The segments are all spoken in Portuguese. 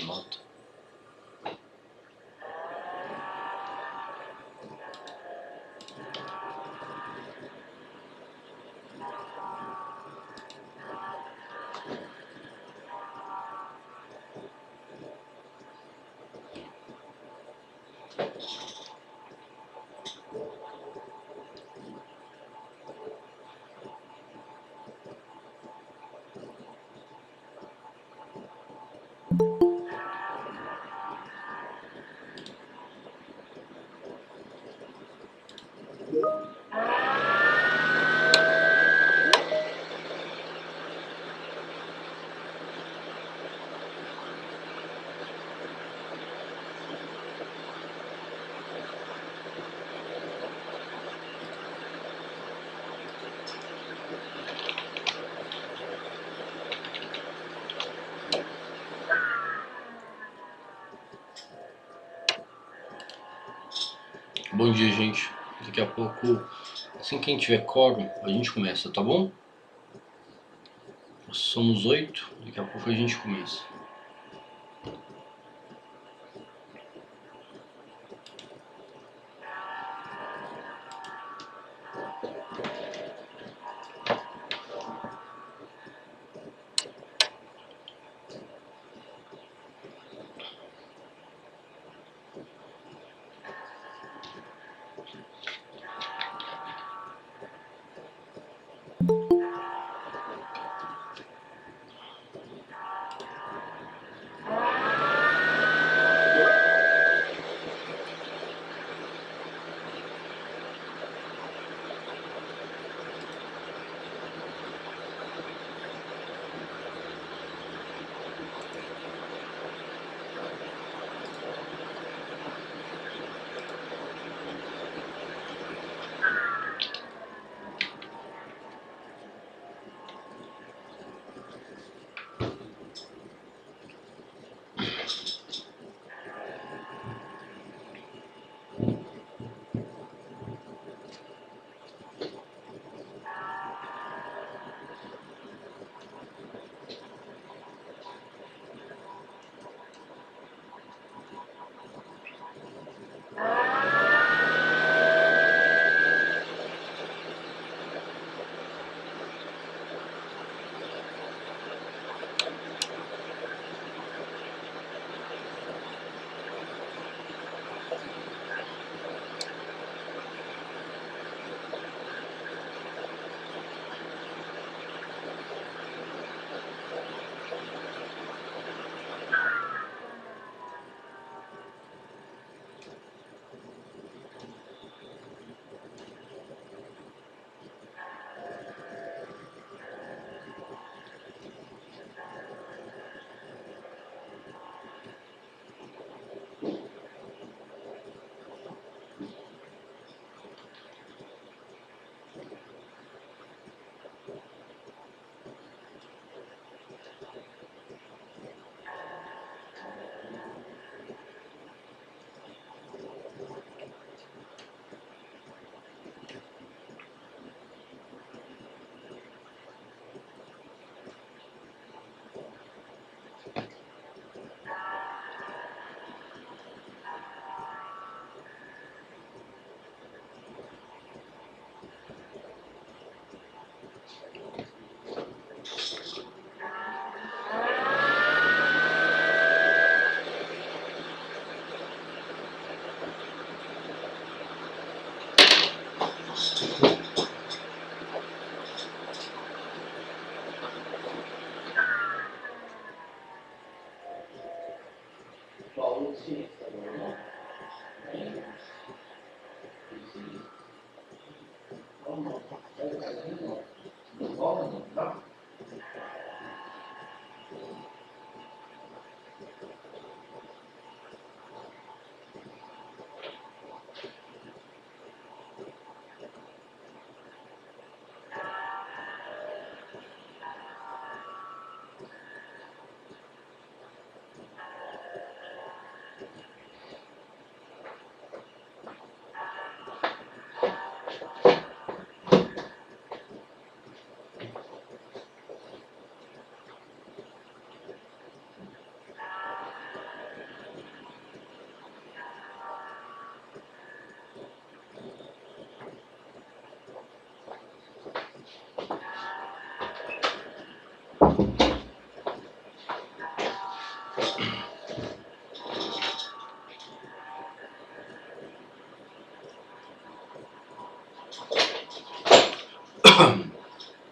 nota. Bom dia, gente. Daqui a pouco, assim que a gente tiver quórum, a gente começa, tá bom? Nós somos 8, daqui a pouco a gente começa.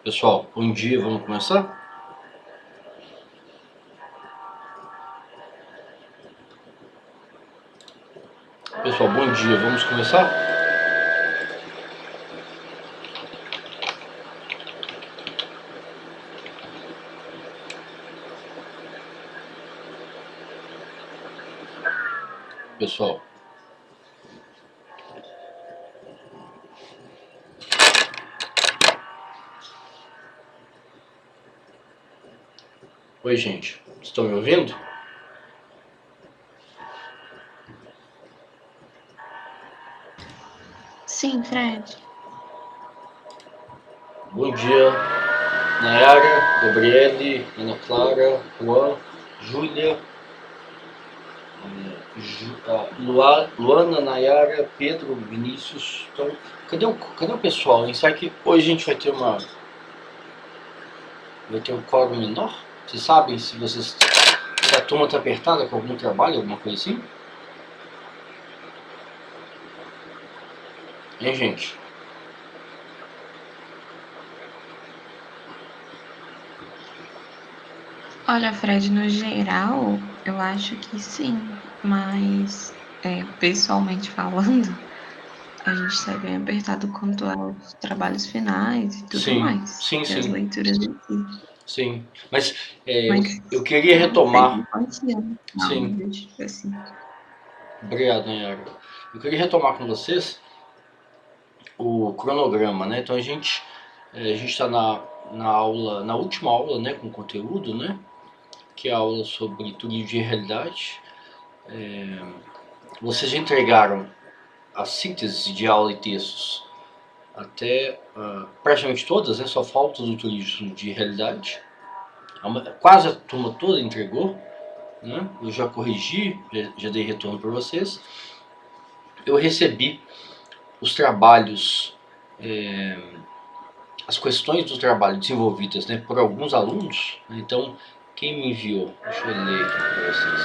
Pessoal, bom dia, vamos começar? Pessoal, bom dia, vamos começar? Pessoal, oi gente, estão me ouvindo? Sim, Fred. Bom dia, Nayara, Gabriele, Ana Clara, Juan, Júlia, Luana, Nayara, Pedro, Vinícius. Então, cadê o pessoal? Hein? Será que hoje a gente vai ter um quórum menor? Vocês sabem se a turma está apertada com algum trabalho, alguma coisa assim? Hein, gente? Olha, Fred, no geral, eu acho que sim, mas pessoalmente falando, a gente está bem apertado quanto aos trabalhos finais e tudo Sim, mais, sim, e as sim, leituras em si. sim. Mas Mas eu queria retomar. sempre pode ser no final, Sim, tipo assim. obrigado, Nayara. Eu queria retomar com vocês o cronograma, né? Então a gente está na aula, na última aula, né, com conteúdo, né? Que é a aula sobre turismo de realidade. Vocês já entregaram a síntese de aula e textos até praticamente todas, né? Só falta do turismo de realidade. Quase a turma toda entregou, né? Eu já corrigi, já dei retorno para vocês. Eu recebi os trabalhos, as questões do trabalho desenvolvidas, né, por alguns alunos. Então, quem me enviou? Deixa eu ler aqui para vocês.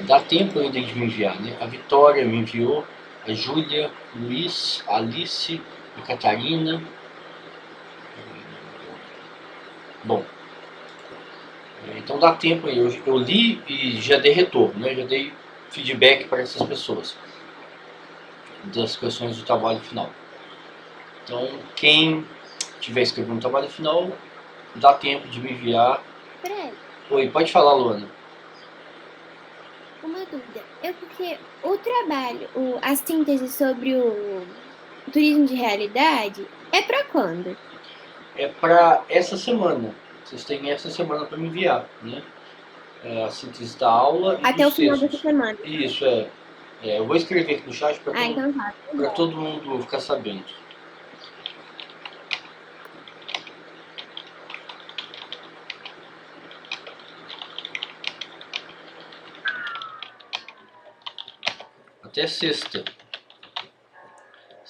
Dá tempo ainda de me enviar, né? A Vitória me enviou, a Júlia, Luiz, a Alice, a Catarina. Bom, então dá tempo aí. Eu li e já dei retorno, né? Já dei feedback para essas pessoas das questões do trabalho final. Então, quem tiver escrevendo um trabalho final, dá tempo de me enviar. Fred, Oi, pode falar, Luana. uma dúvida. Porque o trabalho, a síntese sobre o turismo de realidade é para quando? É para essa semana. Vocês têm essa semana para me enviar, né? A síntese da aula e Até o dos final dessa textos. semana. Isso, eu vou escrever aqui no chat para Ah, então tá. todo mundo ficar sabendo. Até sexta.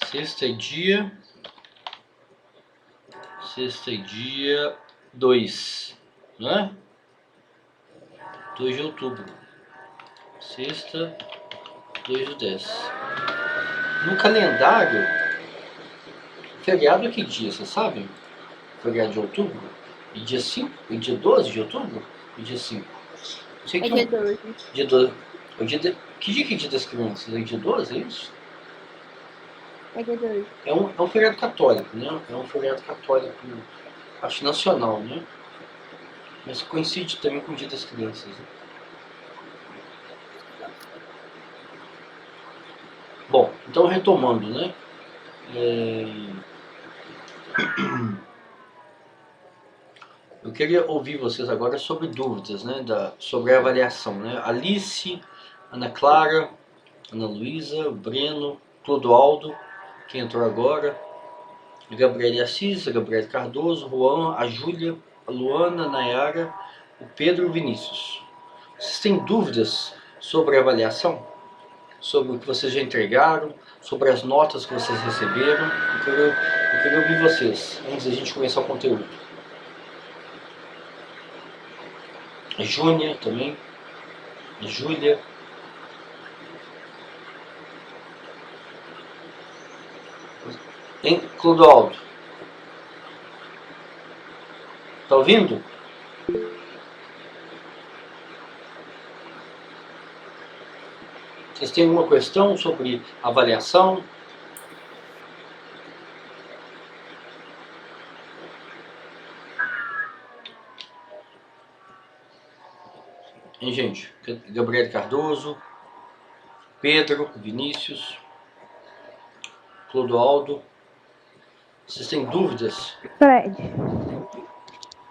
Sexta é dia 2, né? 2 de outubro. Sexta, 2/10. No calendário, feriado é que dia, vocês sabem? Feriado de outubro? E dia 5? E dia 12 de outubro? E dia 5? Sei É que dia 12. dia 12. Que dia que é dia das crianças? É dia 12, é isso? É dia 12. É um feriado católico, né? É um feriado católico, acho nacional, né? Mas coincide também com o dia das crianças, né? Bom, então retomando, né? Eu queria ouvir vocês agora sobre dúvidas, né? Sobre a avaliação, né? Alice, Ana Clara, Ana Luísa, Breno, Clodoaldo, que entrou agora, Gabriele Assis, a Gabriele Cardoso, Juan, a Júlia, a Luana, a Nayara, o Pedro e o Vinícius. Vocês têm dúvidas sobre a avaliação? Sobre o que vocês já entregaram? Sobre as notas que vocês receberam? Eu queria ouvir vocês, antes da gente começar o conteúdo. A Júnia também, a Júlia. Hein, Clodoaldo? Tá ouvindo? Vocês têm alguma questão sobre avaliação? Hein, gente? Gabriel Cardoso, Pedro, Vinícius, Clodoaldo. Vocês têm dúvidas? Fred,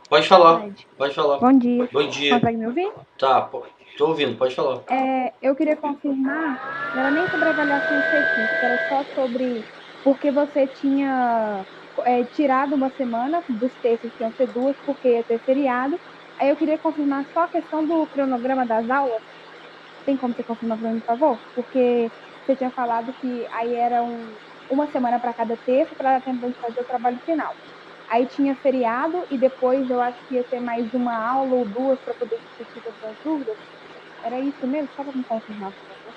Pode falar, Fred, pode falar. bom dia. Bom dia. Consegue me ouvir? Tá, tô ouvindo, pode falar. Eu queria confirmar, não era nem sobre avaliação específica, era só sobre porque você tinha tirado uma semana dos textos que iam ser 2, porque ia ter feriado. Aí eu queria confirmar só a questão do cronograma das aulas. Tem como você confirmar para mim, por favor? Porque você tinha falado que aí era uma semana para cada texto, para dar tempo de a gente fazer o trabalho final. Aí tinha feriado e depois eu acho que ia ter mais uma aula ou 2 para poder discutir todas as dúvidas. Era isso mesmo? Só para me confirmar, por favor.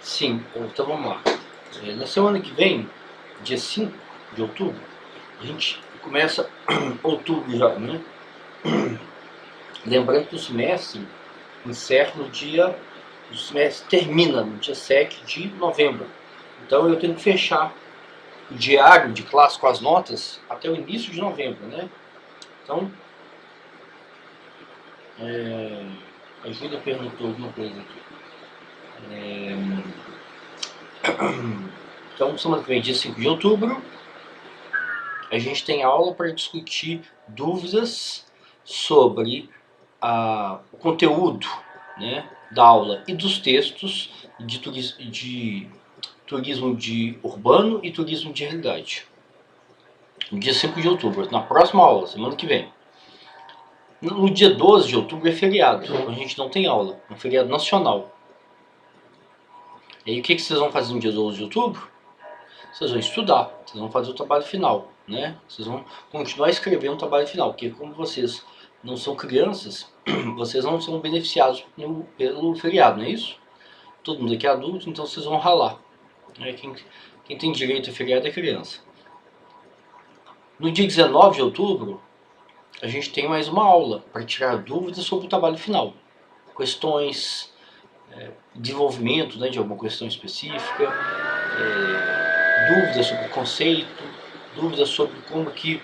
Sim, então vamos lá. Na semana que vem, dia 5 de outubro, a gente começa outubro já, né? Lembrando que o semestre encerra no dia... O semestre termina no dia 7 de novembro. Então eu tenho que fechar o diário de classe com as notas até o início de novembro, né? Então, a Júlia perguntou alguma coisa aqui. Então, semana que vem, dia 5 de outubro, a gente tem aula para discutir dúvidas sobre o conteúdo, né, da aula e dos textos de turismo de urbano e turismo de realidade. No dia 5 de outubro, na próxima aula, semana que vem. No dia 12 de outubro é feriado, então a gente não tem aula, é um feriado nacional. E aí o que vocês vão fazer no dia 12 de outubro? Vocês vão estudar, vocês vão fazer o trabalho final, né? Vocês vão continuar escrevendo o trabalho final, porque como vocês não são crianças, vocês não são beneficiados pelo feriado, não é isso? Todo mundo aqui é adulto, então vocês vão ralar. Né? Quem tem direito a feriado é criança. No dia 19 de outubro, a gente tem mais uma aula para tirar dúvidas sobre o trabalho final. Questões, desenvolvimento, né, de alguma questão específica, dúvidas sobre o conceito, dúvidas sobre como que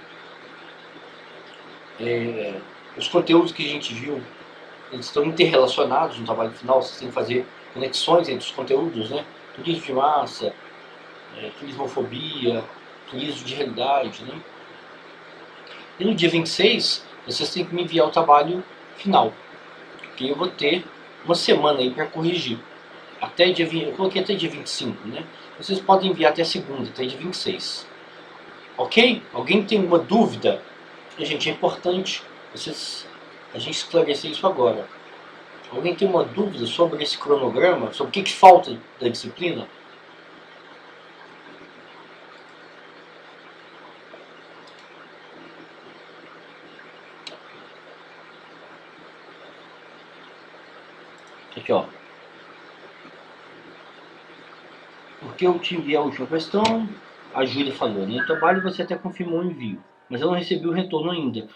os conteúdos que a gente viu, eles estão interrelacionados no trabalho final. Vocês têm que fazer conexões entre os conteúdos, né? Turismo de massa, turismofobia, turismo de realidade, né? E no dia 26, vocês têm que me enviar o trabalho final, que eu vou ter uma semana aí para corrigir. Até dia 20, eu coloquei até dia 25, né? Vocês podem enviar até segunda, até dia 26. Ok? Alguém tem uma dúvida? E, gente, é importante a gente esclarecer isso agora. Alguém tem uma dúvida sobre esse cronograma? Sobre o que falta da disciplina? Aqui, ó. Porque eu te enviei a última questão, a Júlia falou, né? O trabalho você até confirmou o envio, mas eu não recebi o retorno ainda.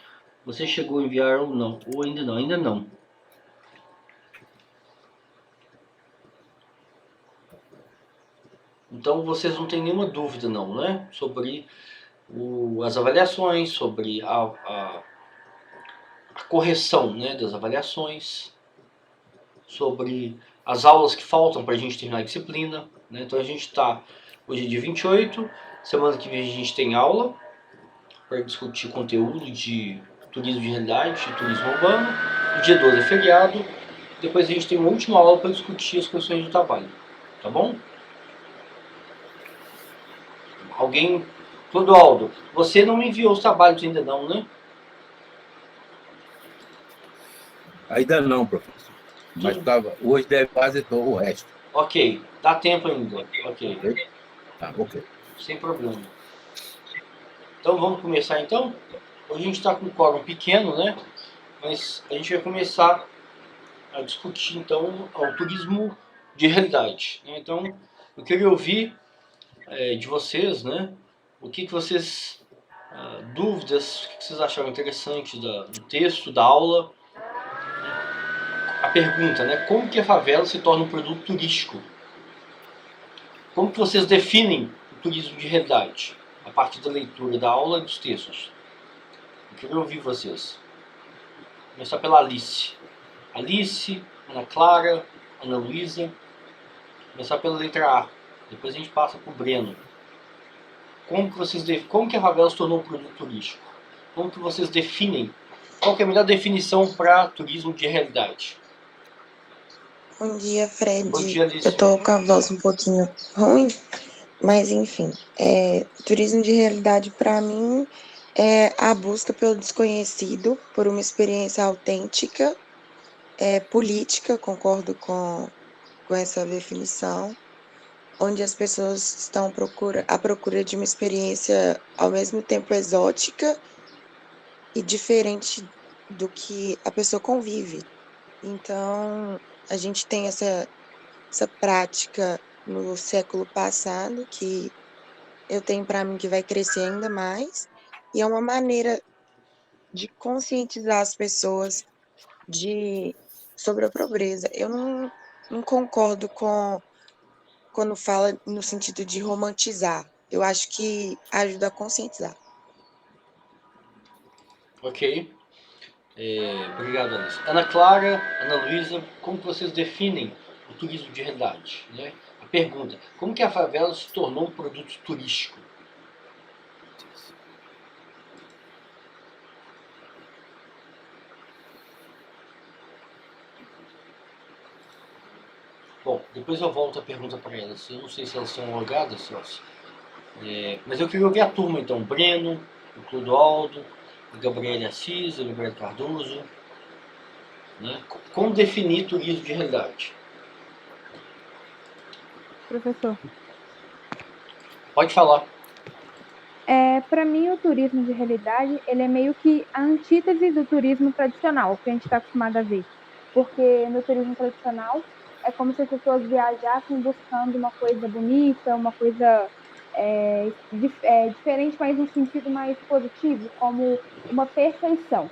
Você chegou a enviar ou não? Ou ainda não? Ainda não. Então vocês não têm nenhuma dúvida não, né? Sobre as avaliações, sobre a correção, né, das avaliações, sobre as aulas que faltam para a gente terminar a disciplina, né? Então a gente está hoje é dia 28, semana que vem a gente tem aula para discutir conteúdo de turismo de realidade, de turismo urbano. No dia 12 é feriado, depois a gente tem uma última aula para discutir as questões do trabalho, tá bom? Alguém... Clodoaldo, você não me enviou os trabalhos ainda não, né? Ainda não, professor. Mas hoje deve fazer todo o resto. Ok, dá tempo ainda. Ok. Tá, ok. Sem problema. Então vamos começar então? Hoje a gente está com um quórum pequeno, né? Mas a gente vai começar a discutir então o turismo de realidade, né? Então eu queria ouvir de vocês, né? o que vocês, dúvidas, o que vocês acharam interessante do texto, da aula. A pergunta, né? Como que a favela se torna um produto turístico? Como que vocês definem o turismo de realidade? A partir da leitura da aula e dos textos. Eu queria ouvir vocês. Vou começar pela Alice. Alice, Ana Clara, Ana Luísa. Vou começar pela letra A. Depois a gente passa para o Breno. Como que a favela se tornou um produto turístico? Como que vocês definem? Qual que é a melhor definição para turismo de realidade? Bom dia, Fred. Bom dia, Alice. Eu tô com a voz um pouquinho ruim, mas enfim. Turismo de realidade, para mim, é a busca pelo desconhecido, por uma experiência autêntica, política, concordo com essa definição, onde as pessoas estão à procura de uma experiência ao mesmo tempo exótica e diferente do que a pessoa convive. Então, a gente tem essa prática no século passado, que eu tenho para mim que vai crescer ainda mais, e é uma maneira de conscientizar as pessoas sobre a pobreza. Eu não concordo quando fala no sentido de romantizar. Eu acho que ajuda a conscientizar. Ok. Obrigado, Alice. Ana Clara, Ana Luísa, como que vocês definem o turismo de realidade? Né? A pergunta, como que a favela se tornou um produto turístico? Bom, depois eu volto a pergunta para elas. Eu não sei se elas estão logadas, Celso. Mas eu queria ouvir a turma, então. Breno, o Clodoaldo, a Gabriela Assis, o Gabriel Cardoso. Né? Como definir turismo de realidade? Professor. Pode falar. Para mim, o turismo de realidade, ele é meio que a antítese do turismo tradicional, que a gente está acostumado a ver. Porque no turismo tradicional, é como se as pessoas viajassem buscando uma coisa bonita, uma coisa diferente, mas num sentido mais positivo, como uma perfeição.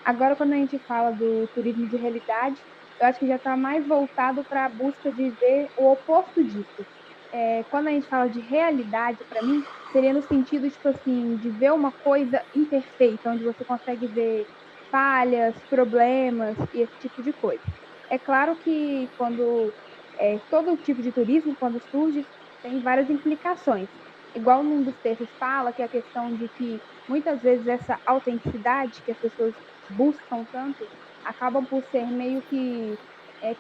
Agora, quando a gente fala do turismo de realidade, eu acho que já está mais voltado para a busca de ver o oposto disso. Quando a gente fala de realidade, para mim, seria no sentido, tipo assim, de ver uma coisa imperfeita, onde você consegue ver falhas, problemas e esse tipo de coisa. É claro que todo tipo de turismo, quando surge, tem várias implicações. Igual num dos textos fala, que é a questão de que muitas vezes essa autenticidade que as pessoas buscam tanto, acabam por ser meio que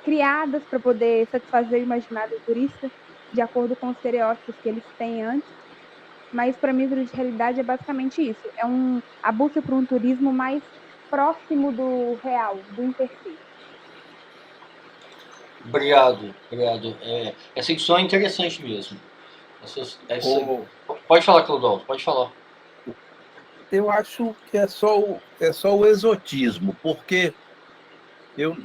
criadas para poder satisfazer o imaginário do turista, de acordo com os estereótipos que eles têm antes. Mas para mim, o turismo de realidade é basicamente isso. A busca por um turismo mais próximo do real, do imperfeito. Obrigado. Essa edição é interessante mesmo. Pode falar, Clodoaldo, pode falar. Eu acho que é só o exotismo, porque eu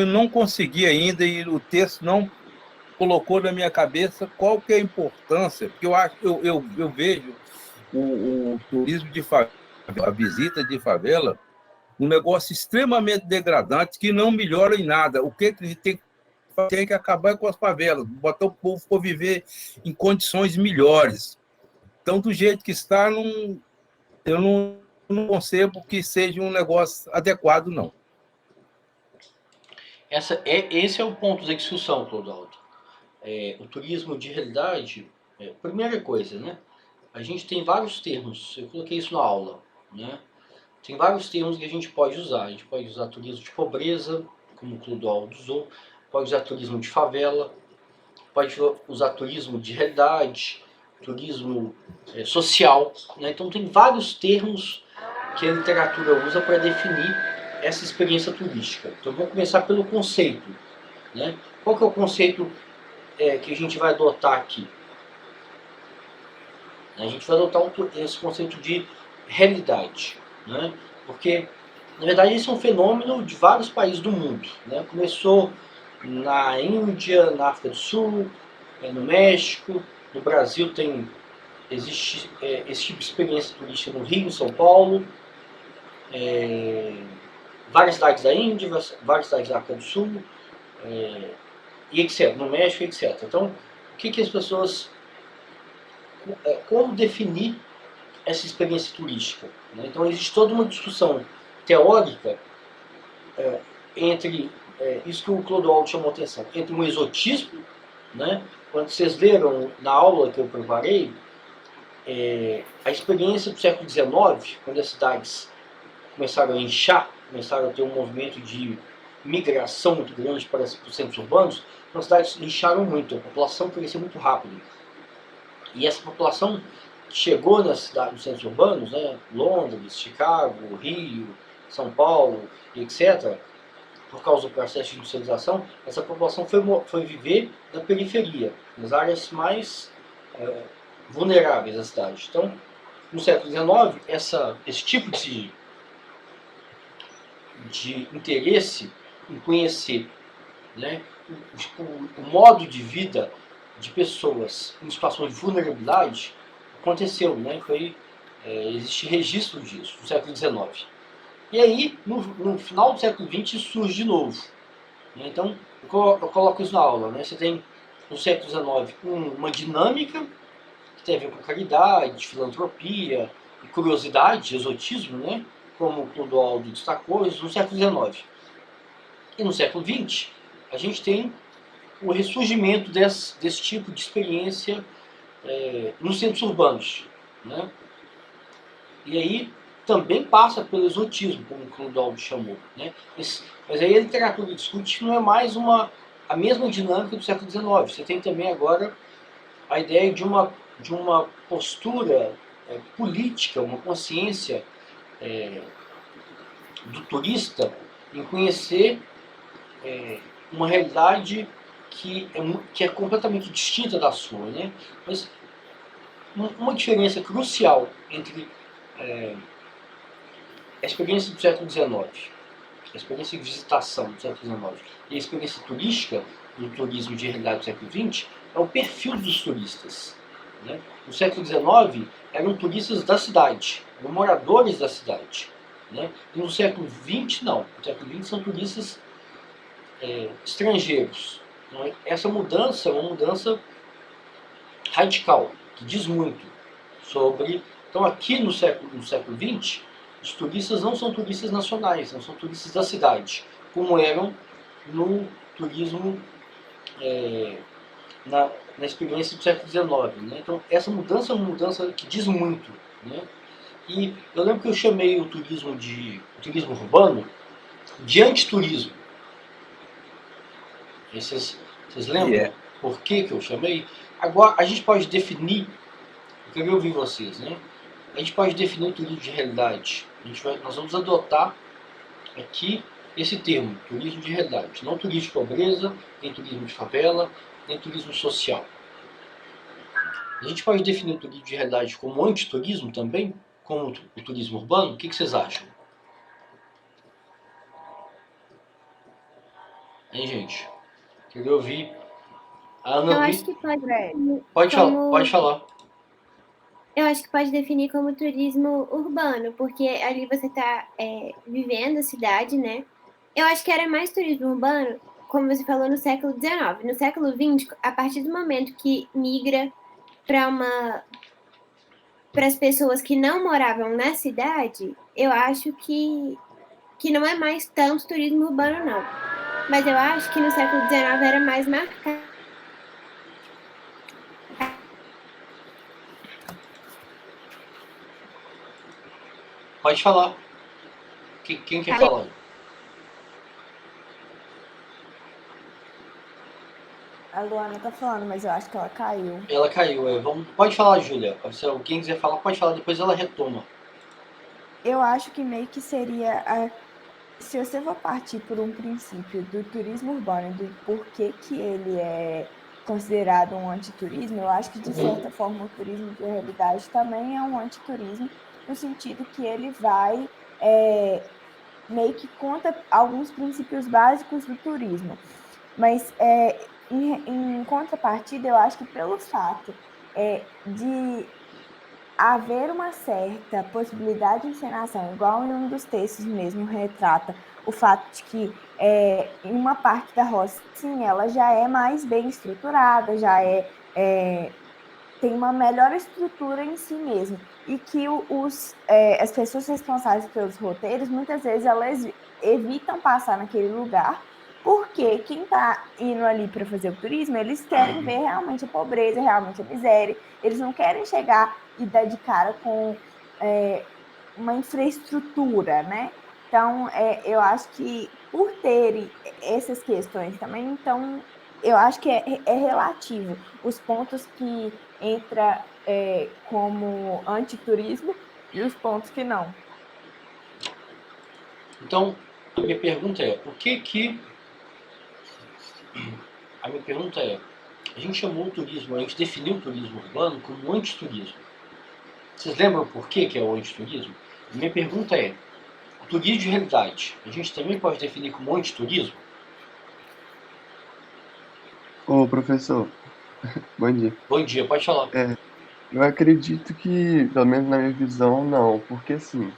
não consegui ainda, e o texto não colocou na minha cabeça qual que é a importância, porque eu vejo o turismo de favela, a visita de favela, um negócio extremamente degradante que não melhora em nada. O que tem que acabar com as favelas, botar o povo para viver em condições melhores. Então, do jeito que está, eu não concebo que seja um negócio adequado, não. Esse é o ponto da discussão, Clodoaldo. O turismo de realidade, primeira coisa, né? A gente tem vários termos, eu coloquei isso na aula, né? Tem vários termos que a gente pode usar. A gente pode usar turismo de pobreza, como o Clodoaldo usou, pode usar turismo de favela, pode usar turismo de realidade, turismo social, né? Então tem vários termos que a literatura usa para definir essa experiência turística. Então vamos começar pelo conceito, né? Qual que é o conceito que a gente vai adotar aqui? A gente vai adotar esse conceito de realidade, né? Porque, na verdade, esse é um fenômeno de vários países do mundo, né? Começou na Índia, na África do Sul, no México, no Brasil tem existe esse tipo de experiência turística no Rio, em São Paulo, várias cidades da Índia, várias cidades da África do Sul, e etc., no México, etc. Então, o que as pessoas... como definir essa experiência turística, né? Então, existe toda uma discussão teórica entre isso que o Clodoaldo chamou a atenção, entre um exotismo, né? Quando vocês leram na aula que eu preparei, a experiência do século XIX, quando as cidades começaram a inchar, começaram a ter um movimento de migração muito grande para os centros urbanos, as cidades incharam muito, a população cresceu muito rápido. E essa população chegou nas cidades, nos centros urbanos, né, Londres, Chicago, Rio, São Paulo, etc., por causa do processo de industrialização, essa população foi viver na periferia, nas áreas mais vulneráveis da cidade. Então, no século XIX, esse tipo de interesse em conhecer, né, o modo de vida de pessoas em situações de vulnerabilidade aconteceu, né? Existe registro disso no século XIX. E aí, no final do século XX, isso surge de novo. Né? Então, eu coloco isso na aula. Né? Você tem, no século XIX, uma dinâmica que tem a ver com caridade, filantropia, e curiosidade, exotismo, né? Como o Clodoaldo destacou, isso no século XIX. E no século XX, a gente tem o ressurgimento desse tipo de experiência nos centros urbanos. Né? E aí também passa pelo exotismo, como o Clodoaldo chamou. Né? Mas aí a literatura discute que não é mais a mesma dinâmica do século XIX. Você tem também agora a ideia de uma postura política, uma consciência do turista em conhecer uma realidade que é completamente distinta da sua. Né? Mas uma diferença crucial entre a experiência do século XIX, a experiência de visitação do século XIX e a experiência turística do turismo de realidade do século XX é o perfil dos turistas. Né? No século XIX eram turistas da cidade, eram moradores da cidade. Né? E no século XX não, no século XX são turistas estrangeiros. Então, essa mudança é uma mudança radical, que diz muito sobre... Então aqui no século XX, os turistas não são turistas nacionais, não são turistas da cidade, como eram no turismo na experiência do século XIX. Né? Então essa mudança é uma mudança que diz muito. Né? E eu lembro que eu chamei o turismo urbano de antiturismo. Vocês lembram por que eu chamei? Agora a gente pode definir, eu queria ouvir vocês, né? A gente pode definir o turismo de realidade. Nós vamos adotar aqui esse termo, turismo de realidade. Não turismo de pobreza, nem turismo de favela, nem turismo social. A gente pode definir o turismo de realidade como antiturismo também, como o turismo urbano. O que vocês acham? Hein, gente? Queria ouvir a Ana Eu Luísa. acho que pode. Pode falar. Eu acho que pode definir como turismo urbano, porque ali você está vivendo a cidade, né? Eu acho que era mais turismo urbano, como você falou, no século XIX. No século XX, a partir do momento que migra para as pessoas que não moravam na cidade, eu acho que não é mais tanto turismo urbano, não. Mas eu acho que no século XIX era mais marcado. Pode falar. Quem quer falar? A Luana tá falando, mas eu acho que ela caiu. Ela caiu. Pode falar, Júlia. Se alguém quiser falar, pode falar. Depois ela retoma. Eu acho que meio que seria... Se você for partir por um princípio do turismo urbano, do porquê que ele é considerado um antiturismo, eu acho que, de certa forma, o turismo de realidade também é um antiturismo, no sentido que ele vai meio que conta alguns princípios básicos do turismo. Mas, em contrapartida, eu acho que pelo fato de haver uma certa possibilidade de encenação, igual em um dos textos mesmo retrata o fato de que em uma parte da roça, sim, ela já é mais bem estruturada, já tem uma melhor estrutura em si mesmo, e que as pessoas responsáveis pelos roteiros, muitas vezes elas evitam passar naquele lugar, porque quem está indo ali para fazer o turismo, eles querem ver realmente a pobreza, realmente a miséria, eles não querem chegar e dar de cara com uma infraestrutura, né? Então, eu acho que por terem essas questões também, então, eu acho que é relativo. Os pontos que entra como antiturismo e os pontos que não. Então, a minha pergunta é, a minha pergunta é, a gente chamou o turismo, a gente definiu o turismo urbano como antiturismo. Vocês lembram por que é o antiturismo? A minha pergunta é, o turismo de realidade, a gente também pode definir como antiturismo? Ô, professor, bom dia. Bom dia, pode falar. Eu acredito que, pelo menos na minha visão, não, porque assim,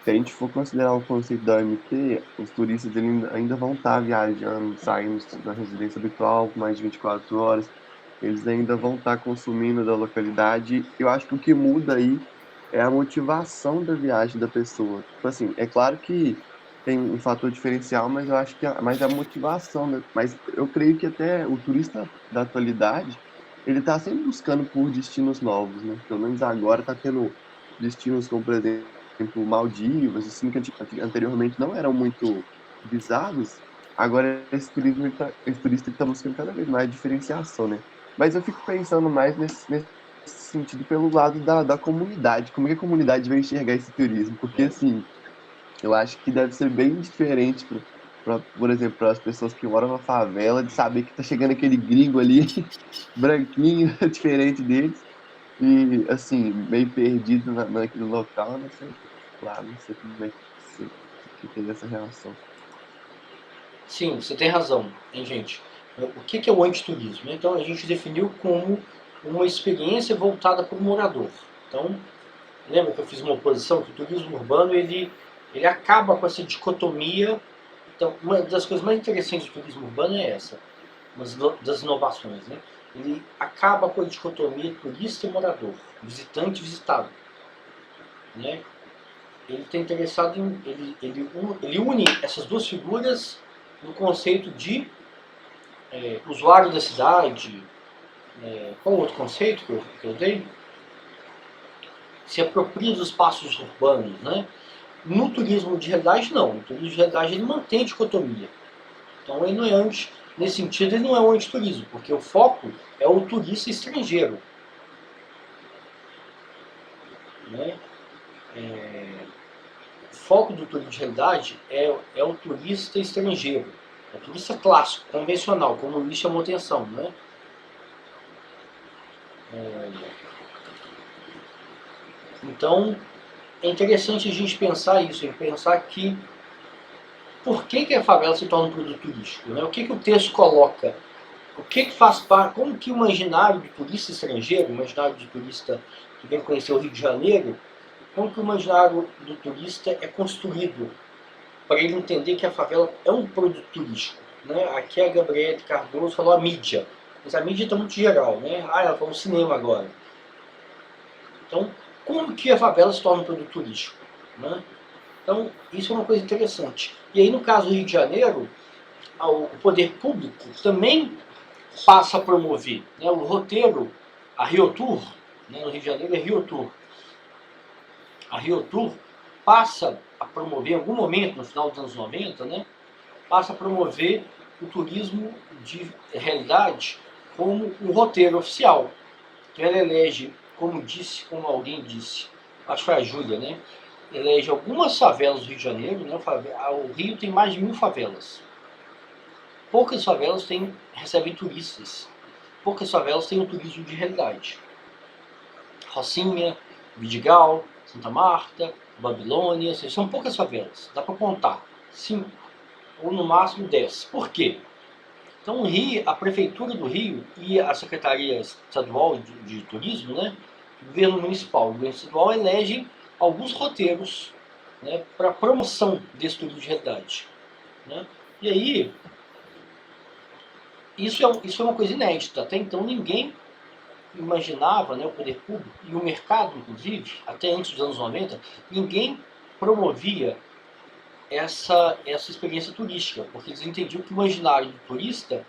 se a gente for considerar o conceito da OMT, os turistas ainda vão estar viajando, saindo da residência habitual por mais de 24 horas, eles ainda vão estar consumindo da localidade. Eu acho que o que muda aí é a motivação da viagem da pessoa. Tipo assim, é claro que tem um fator diferencial, mas eu acho que mais a motivação, né? Mas eu creio que até o turista da atualidade, ele está sempre buscando por destinos novos, né? Pelo menos agora está tendo destinos como, por exemplo, Maldivas, assim, que anteriormente não eram muito visados. Agora esse turista está buscando cada vez mais diferenciação, né? Mas eu fico pensando mais nesse sentido pelo lado da comunidade. Como é que a comunidade vai enxergar esse turismo? Porque, assim, eu acho que deve ser bem diferente, por exemplo, para as pessoas que moram na favela, de saber que tá chegando aquele gringo ali, branquinho, diferente deles, e, assim, meio perdido naquele local, não sei, claro, não sei como é que você que tem essa relação. Sim, você tem razão, hein, gente? O que é o antiturismo? Então, a gente definiu como uma experiência voltada para o morador. Então, lembra que eu fiz uma oposição que o turismo urbano ele acaba com essa dicotomia. Então, uma das coisas mais interessantes do turismo urbano é essa, uma das inovações, né? Ele acaba com a dicotomia turista e morador, visitante e visitado, né? Ele está interessado em ele une essas duas figuras no conceito de usuário da cidade. Qual outro conceito que eu dei? Se apropria dos espaços urbanos, né? No turismo de realidade, não. No turismo de realidade, ele mantém a dicotomia. Então, ele não é nesse sentido, ele não é um antiturismo, porque o foco é o turista estrangeiro, né? O foco do turismo de realidade é o turista estrangeiro, é o turista clássico, convencional, como o Luiz chamou atenção, né? Então, é interessante a gente pensar isso, pensar que por que a favela se torna um produto turístico, né? O que o texto coloca? O que faz parte? Como que o imaginário do turista estrangeiro, o imaginário do turista que vem conhecer o Rio de Janeiro, como que o imaginário do turista é construído para ele entender que a favela é um produto turístico, né? Aqui a Gabriele Cardoso falou a mídia, mas a mídia está muito geral, né? Ela falou cinema agora. Então, como que a favela se torna um produto turístico, né? Então, isso é uma coisa interessante. E aí, no caso do Rio de Janeiro, o poder público também passa a promover, né, o roteiro, a Rio Tour, né, no Rio de Janeiro é Rio Tour. A Rio Tour passa a promover, em algum momento, no final dos anos 90, né, passa a promover o turismo de realidade como um roteiro oficial. Então, ela elege, como alguém disse, acho que foi a Júlia, né, elege algumas favelas do Rio de Janeiro, né, o Rio tem mais de 1000 favelas. Poucas favelas recebem turistas. Poucas favelas têm um turismo de realidade. Rocinha, Vidigal, Santa Marta, Babilônia, são poucas favelas. Dá para contar 5 ou no máximo 10. Por quê? Então o Rio, a Prefeitura do Rio e a Secretaria Estadual de Turismo, né, o governo municipal, o governo estadual elegem alguns roteiros, né, para promoção desse turismo de realidade, né? E aí, isso é uma coisa inédita. Até então ninguém imaginava, né, o poder público e o mercado, inclusive, até antes dos anos 90, ninguém promovia essa experiência turística, porque eles entendiam que o imaginário do turista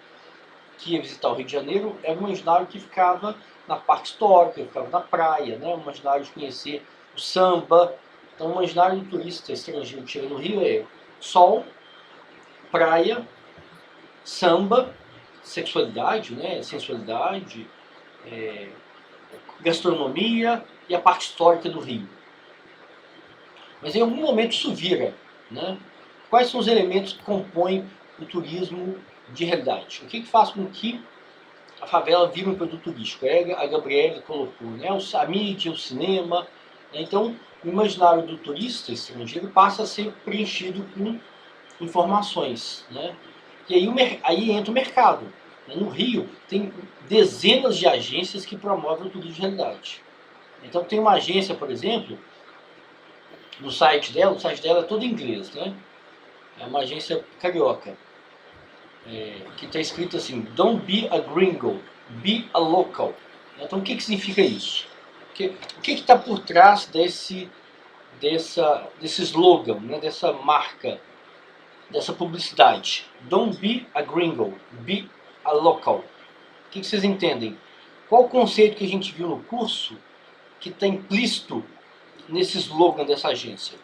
que ia visitar o Rio de Janeiro era um imaginário que ficava na parte histórica, ficava na praia, né, um imaginário de conhecer o samba. Então, o imaginário do turista estrangeiro que chega no Rio é sol, praia, samba, sexualidade, né, sensualidade, gastronomia e a parte histórica do Rio. Mas em algum momento isso vira, né? Quais são os elementos que compõem o turismo de realidade? O que faz com que a favela vire um produto turístico? A Gabriele colocou, né? A mídia, o cinema. Então, o imaginário do turista estrangeiro passa a ser preenchido com informações, né? E aí entra o mercado. No Rio, tem dezenas de agências que promovem o turismo de realidade. Então, tem uma agência, por exemplo, no site dela, o site dela é todo em inglês, né? É uma agência carioca, que está escrito assim: Don't be a gringo, be a local. Então, o que significa isso? O que está por trás desse slogan, né? Dessa marca, dessa publicidade? Don't be a gringo, be a local. O que vocês entendem? Qual o conceito que a gente viu no curso que está implícito nesse slogan dessa agência?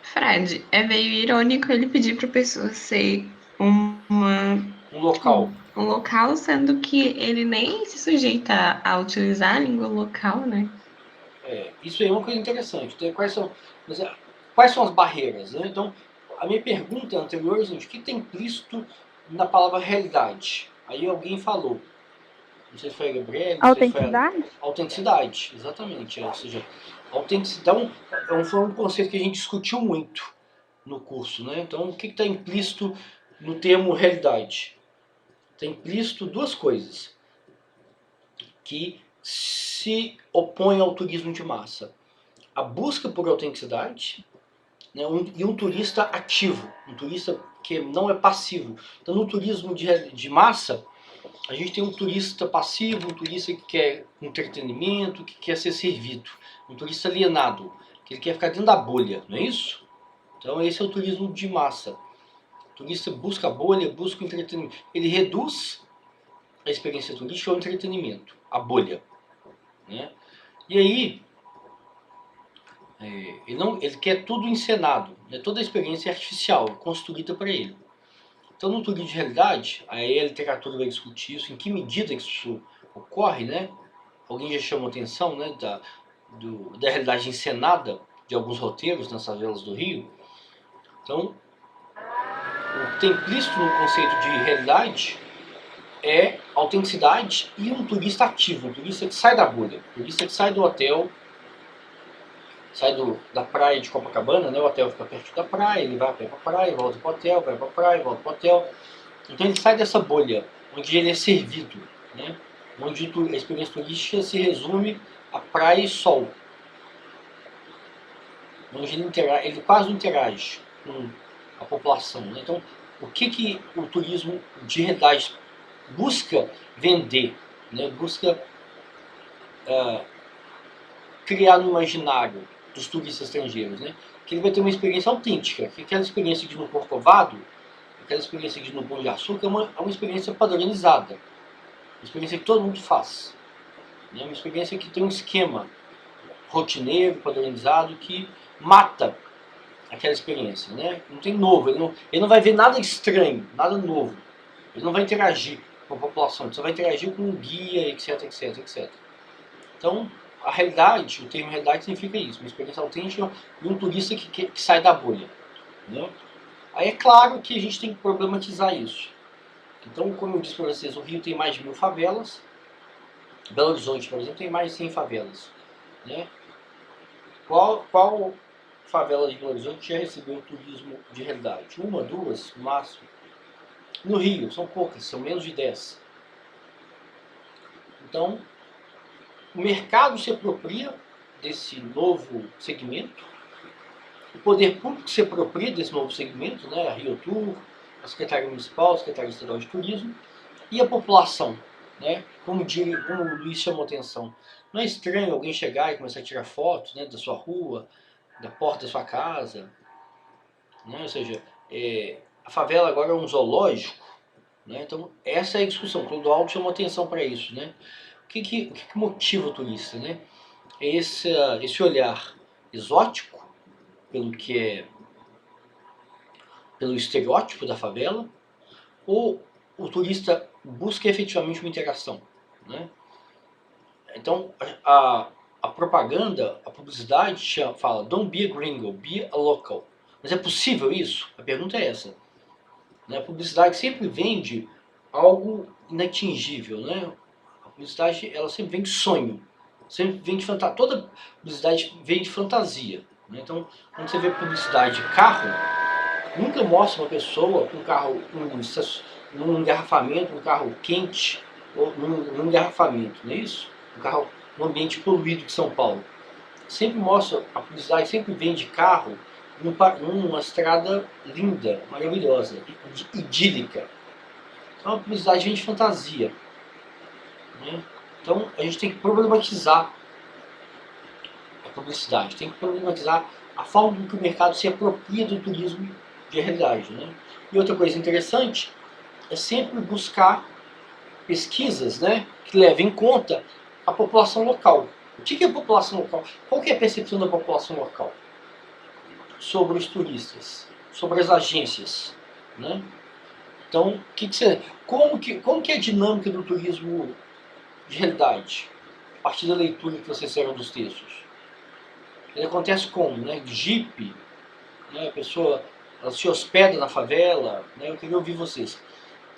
Fred, é meio irônico ele pedir para a pessoa ser um local, sendo que ele nem se sujeita a utilizar a língua local, né? Isso aí é uma coisa interessante. Então, quais são as barreiras, né? Então, a minha pergunta anterior é o seguinte: o que tem implícito na palavra realidade? Aí alguém falou, não sei se foi a Gabriela, Autenticidade? Autenticidade, exatamente. Ou seja, autenticidade foi um conceito que a gente discutiu muito no curso, né? Então, o que está implícito no termo realidade? Tem implícito duas coisas que se opõem ao turismo de massa: a busca por autenticidade, né, e um turista ativo, um turista que não é passivo. Então, no turismo de massa, a gente tem um turista passivo, um turista que quer entretenimento, que quer ser servido, um turista alienado, que ele quer ficar dentro da bolha, não é isso? Então, esse é o turismo de massa. O turista busca a bolha, busca o entretenimento. Ele reduz a experiência turística ao entretenimento, a bolha, né? E aí, ele quer tudo encenado, né? Toda a experiência é artificial, construída para ele. Então, no turismo de realidade, aí a literatura vai discutir isso, em que medida isso ocorre, né? Alguém já chamou atenção, né, da realidade encenada de alguns roteiros nas favelas do Rio. Então, o que tem implícito no conceito de realidade é autenticidade e um turista ativo, um turista que sai da bolha, um turista que sai do hotel, sai da praia de Copacabana, né? O hotel fica perto da praia, ele vai para a praia, volta para o hotel, vai para a praia, volta para o hotel. Então ele sai dessa bolha, onde ele é servido, né? Onde a experiência turística se resume a praia e sol. Onde ele quase não interage com a população, né? Então, o que o turismo de realidade busca vender, né? Busca criar no imaginário dos turistas estrangeiros, né? Que ele vai ter uma experiência autêntica, que aquela experiência de ir no Corcovado, aquela experiência de ir no Pão de Açúcar é uma experiência padronizada, uma experiência que todo mundo faz, né? Uma experiência que tem um esquema rotineiro, padronizado, que mata aquela experiência, né? Não tem novo, ele não vai ver nada estranho, nada novo, ele não vai interagir com a população, ele só vai interagir com o guia, etc, etc, etc. Então, a realidade, o termo realidade significa isso, uma experiência autêntica de um turista que sai da bolha, né? Aí é claro que a gente tem que problematizar isso. Então, como eu disse para vocês, o Rio tem mais de 1000 favelas, Belo Horizonte, por exemplo, tem mais de 100 favelas, né? Qual favelas de Belo Horizonte já recebeu turismo de realidade? Uma, duas, no máximo. No Rio, são poucas, são menos de 10. Então, o mercado se apropria desse novo segmento, o poder público se apropria desse novo segmento, né? A Rio Tour, a Secretaria Municipal, a Secretaria Estadual de Turismo, e a população, né? Como o Luiz chamou atenção. Não é estranho alguém chegar e começar a tirar fotos, né, da sua rua, da porta da sua casa, né? Ou seja, a favela agora é um zoológico, né? Então essa é a discussão. O Clodoaldo chamou atenção para isso, né? O que motiva o turista, né? É esse olhar exótico pelo estereótipo da favela, ou o turista busca efetivamente uma interação, né? Então a propaganda, a publicidade fala don't be a gringo, be a local. Mas é possível isso? A pergunta é essa. A publicidade sempre vende algo inatingível, né? A publicidade ela sempre vende sonho, sempre vende fantasia. Toda publicidade vende fantasia, né? Então, quando você vê publicidade de carro, nunca mostra uma pessoa com um carro num engarrafamento, um carro quente, ou num engarrafamento, não é isso? Um carro num ambiente poluído de São Paulo. Sempre mostra, a publicidade sempre vende carro numa estrada linda, maravilhosa, idílica. Então a publicidade vende fantasia, né? Então a gente tem que problematizar a publicidade, tem que problematizar a forma com que o mercado se apropria do turismo de realidade, né? E outra coisa interessante é sempre buscar pesquisas, né, que levem em conta a população local. O que é a população local? Qual que é a percepção da população local sobre os turistas, sobre as agências, né? Então, como que é a dinâmica do turismo de realidade, a partir da leitura que vocês fizeram dos textos? Ele acontece como, né? De Jeep, né? A pessoa ela se hospeda na favela, né? Eu queria ouvir vocês.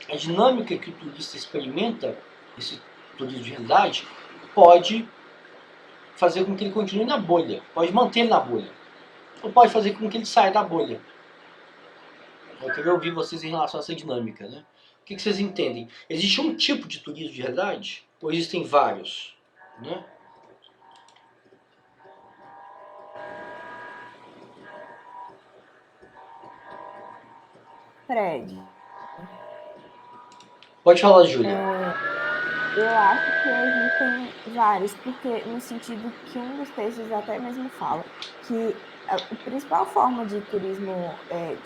A dinâmica que o turista experimenta, esse turismo de realidade, pode fazer com que ele continue na bolha, pode manter ele na bolha, ou pode fazer com que ele saia da bolha. Eu queria ouvir vocês em relação a essa dinâmica, né? O que vocês entendem? Existe um tipo de turismo de realidade? Ou existem vários? Né? Fred, Pode falar, Júlia. eu acho que existem vários, porque no sentido que um dos textos até mesmo fala que a principal forma de turismo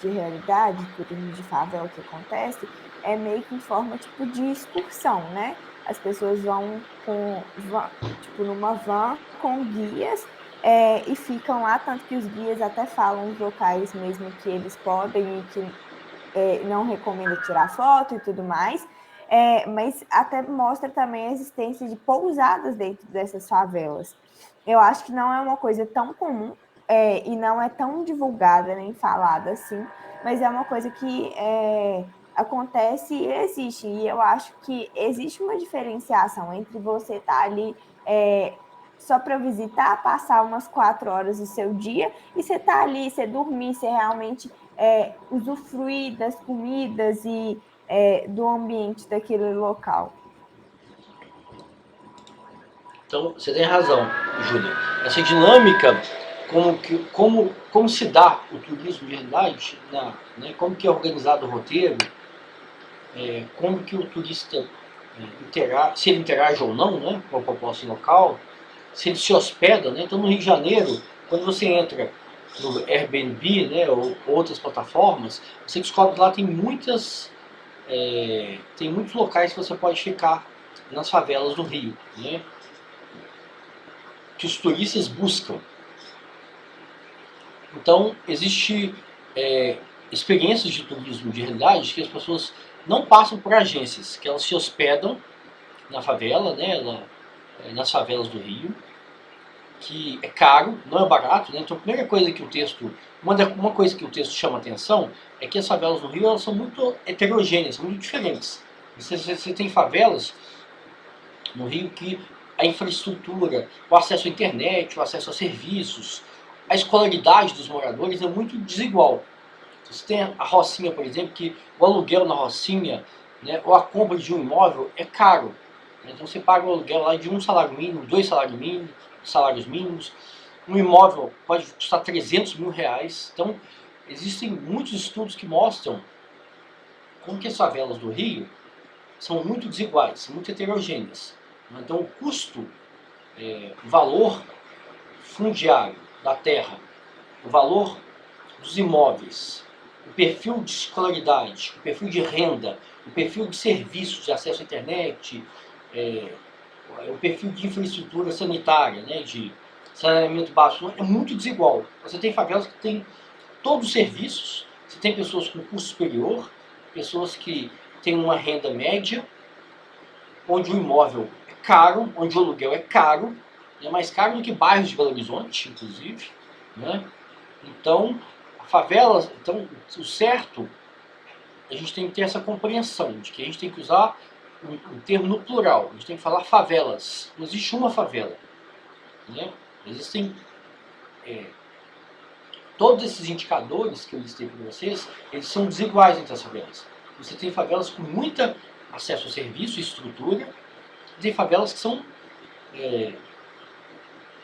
de realidade, turismo de favela que acontece, é meio que em forma tipo de excursão, né? As pessoas vão tipo numa van com guias e ficam lá, tanto que os guias até falam os locais mesmo que eles podem e que não recomenda tirar foto e tudo mais. Mas até mostra também a existência de pousadas dentro dessas favelas. Eu acho que não é uma coisa tão comum e não é tão divulgada nem falada assim, mas é uma coisa que acontece e existe. E eu acho que existe uma diferenciação entre você estar ali só para visitar, passar umas 4 horas do seu dia, e você estar ali, você dormir, você realmente usufruir das comidas e do ambiente daquele local. Então, você tem razão, Júlia. Essa dinâmica, como se dá o turismo de realidade, né? Como que é organizado o roteiro, como que o turista se ele interage ou não, né, com a população local, se ele se hospeda, né? Então, no Rio de Janeiro, quando você entra no Airbnb, né, ou outras plataformas, você descobre que lá tem muitos locais que você pode ficar nas favelas do Rio, né, que os turistas buscam. Então, existe experiências de turismo de realidade que as pessoas não passam por agências, que elas se hospedam na favela, né, nas favelas do Rio, que é caro, não é barato, né? Então a primeira coisa que o texto, uma coisa que o texto chama atenção é que as favelas no Rio elas são muito heterogêneas, são muito diferentes. Você tem favelas no Rio que a infraestrutura, o acesso à internet, o acesso a serviços, a escolaridade dos moradores é muito desigual. Você tem a Rocinha, por exemplo, que o aluguel na Rocinha, né, ou a compra de um imóvel é caro. Então você paga o aluguel lá de um salário mínimo, 2 salários mínimos. Um imóvel pode custar 300 mil reais. Então existem muitos estudos que mostram como que as favelas do Rio são muito desiguais, muito heterogêneas. Então o custo, o valor fundiário da terra, o valor dos imóveis, o perfil de escolaridade, o perfil de renda, o perfil de serviços de acesso à internet, o perfil de infraestrutura sanitária, né, de saneamento básico, é muito desigual. Você tem favelas que têm todos os serviços, você tem pessoas com curso superior, pessoas que têm uma renda média, onde o imóvel é caro, onde o aluguel é caro, é mais caro do que bairros de Belo Horizonte, inclusive, né? Então, a favela, então, o certo, a gente tem que ter essa compreensão de que a gente tem que usar um termo no plural, a gente tem que falar favelas. Não existe uma favela, né? Existem todos esses indicadores que eu listei para vocês, eles são desiguais entre as favelas. Você tem favelas com muito acesso ao serviço e estrutura, e tem favelas que são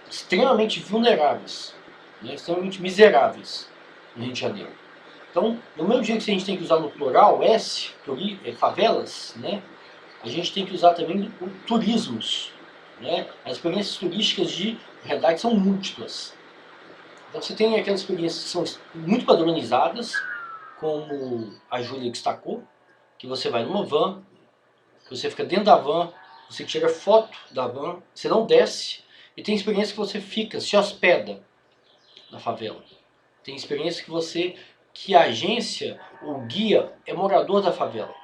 extremamente vulneráveis, né, extremamente miseráveis no Rio de Janeiro. Então, do mesmo jeito que a gente tem que usar no plural favelas, né, a gente tem que usar também o turismos. Né? As experiências turísticas de realidade são múltiplas. Então você tem aquelas experiências que são muito padronizadas, como a Júlia destacou, que você vai numa van, você fica dentro da van, você tira foto da van, você não desce, e tem experiência que você fica, se hospeda na favela. Tem experiência que a agência, o guia, é morador da favela.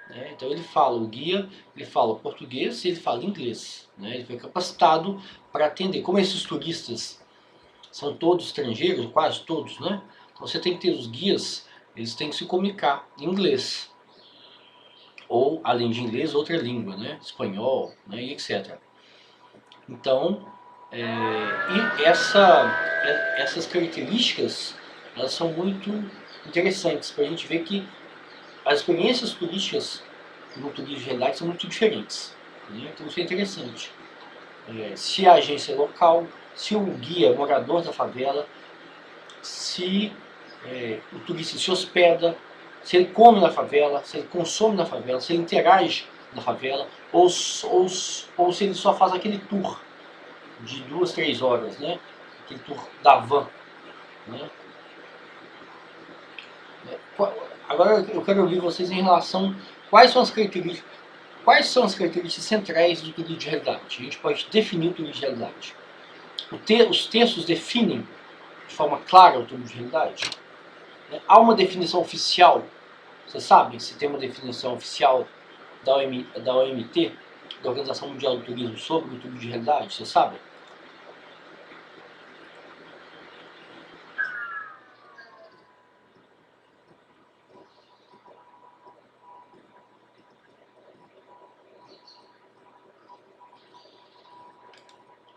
Né? Então o guia, ele fala português e ele fala inglês. Né? Ele foi capacitado para atender. Como esses turistas são todos estrangeiros, quase todos, né? Então você tem que ter os guias, eles têm que se comunicar em inglês. Ou, além de inglês, outra língua, né? Espanhol, né? E etc. Então, essas características, elas são muito interessantes para a gente ver que as experiências turísticas no turismo de realidade são muito diferentes. Né? Então isso é interessante. Se a agência é local, se o guia é morador da favela, se o turista se hospeda, se ele come na favela, se ele consome na favela, se ele interage na favela, ou se ele só faz aquele tour de 2, 3 horas, né? Aquele tour da van. Né? Agora eu quero ouvir vocês em relação quais são as características centrais do turismo de realidade. A gente pode definir o turismo de realidade. Os textos definem de forma clara o turismo de realidade. Há uma definição oficial. Vocês sabem se tem uma definição oficial da OMT, da Organização Mundial do Turismo, sobre o turismo de realidade? Vocês sabem?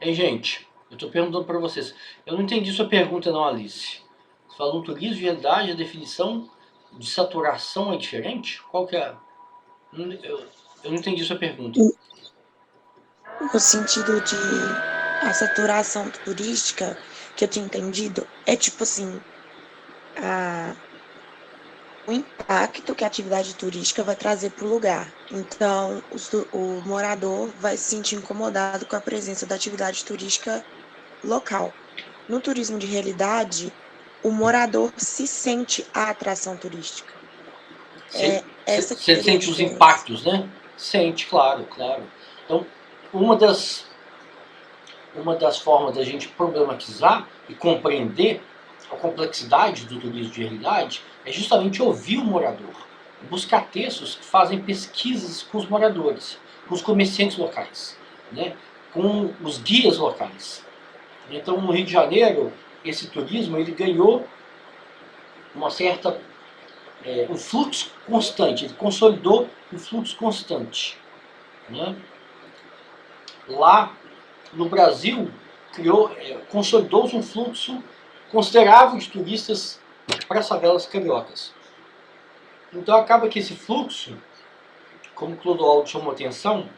Ei, gente, eu estou perguntando para vocês. Eu não entendi sua pergunta não, Alice. Você falou no turismo de realidade, a definição de saturação é diferente? Qual que é? Eu não entendi sua pergunta. No sentido de a saturação turística, que eu tinha entendido, é tipo assim, o impacto que a atividade turística vai trazer para o lugar. Então, o morador vai se sentir incomodado com a presença da atividade turística local. No turismo de realidade, o morador se sente a atração turística. Você sente os impactos, né? Sente, claro. Então, uma das formas da gente problematizar e compreender a complexidade do turismo de realidade é justamente ouvir o morador, buscar textos que fazem pesquisas com os moradores, com os comerciantes locais, né? Com os guias locais. Então, no Rio de Janeiro, esse turismo ele ganhou um fluxo constante, ele consolidou um fluxo constante. Né? Lá no Brasil, consolidou-se um fluxo considerável de turistas para as favelas cariocas. Então acaba que esse fluxo, como o Clodoaldo chamou atenção,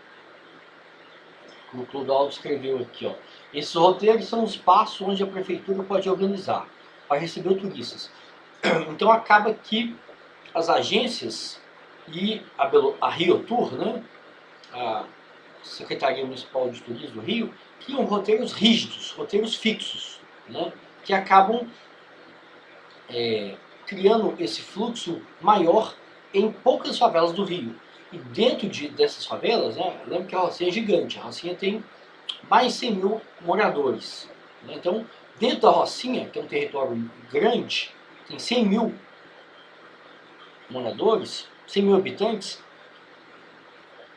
como o Clodoaldo escreveu aqui, ó, esses roteiros são os espaços onde a prefeitura pode organizar para receber turistas. Então acaba que as agências e a Rio Tour, né, a Secretaria Municipal de Turismo do Rio, criam roteiros rígidos, roteiros fixos, né, que acabam criando esse fluxo maior em poucas favelas do Rio. E dentro dessas favelas, né, lembra que a Rocinha é gigante, a Rocinha tem mais de 100 mil moradores. Né? Então, dentro da Rocinha, que é um território grande, tem 100 mil moradores, 100 mil habitantes,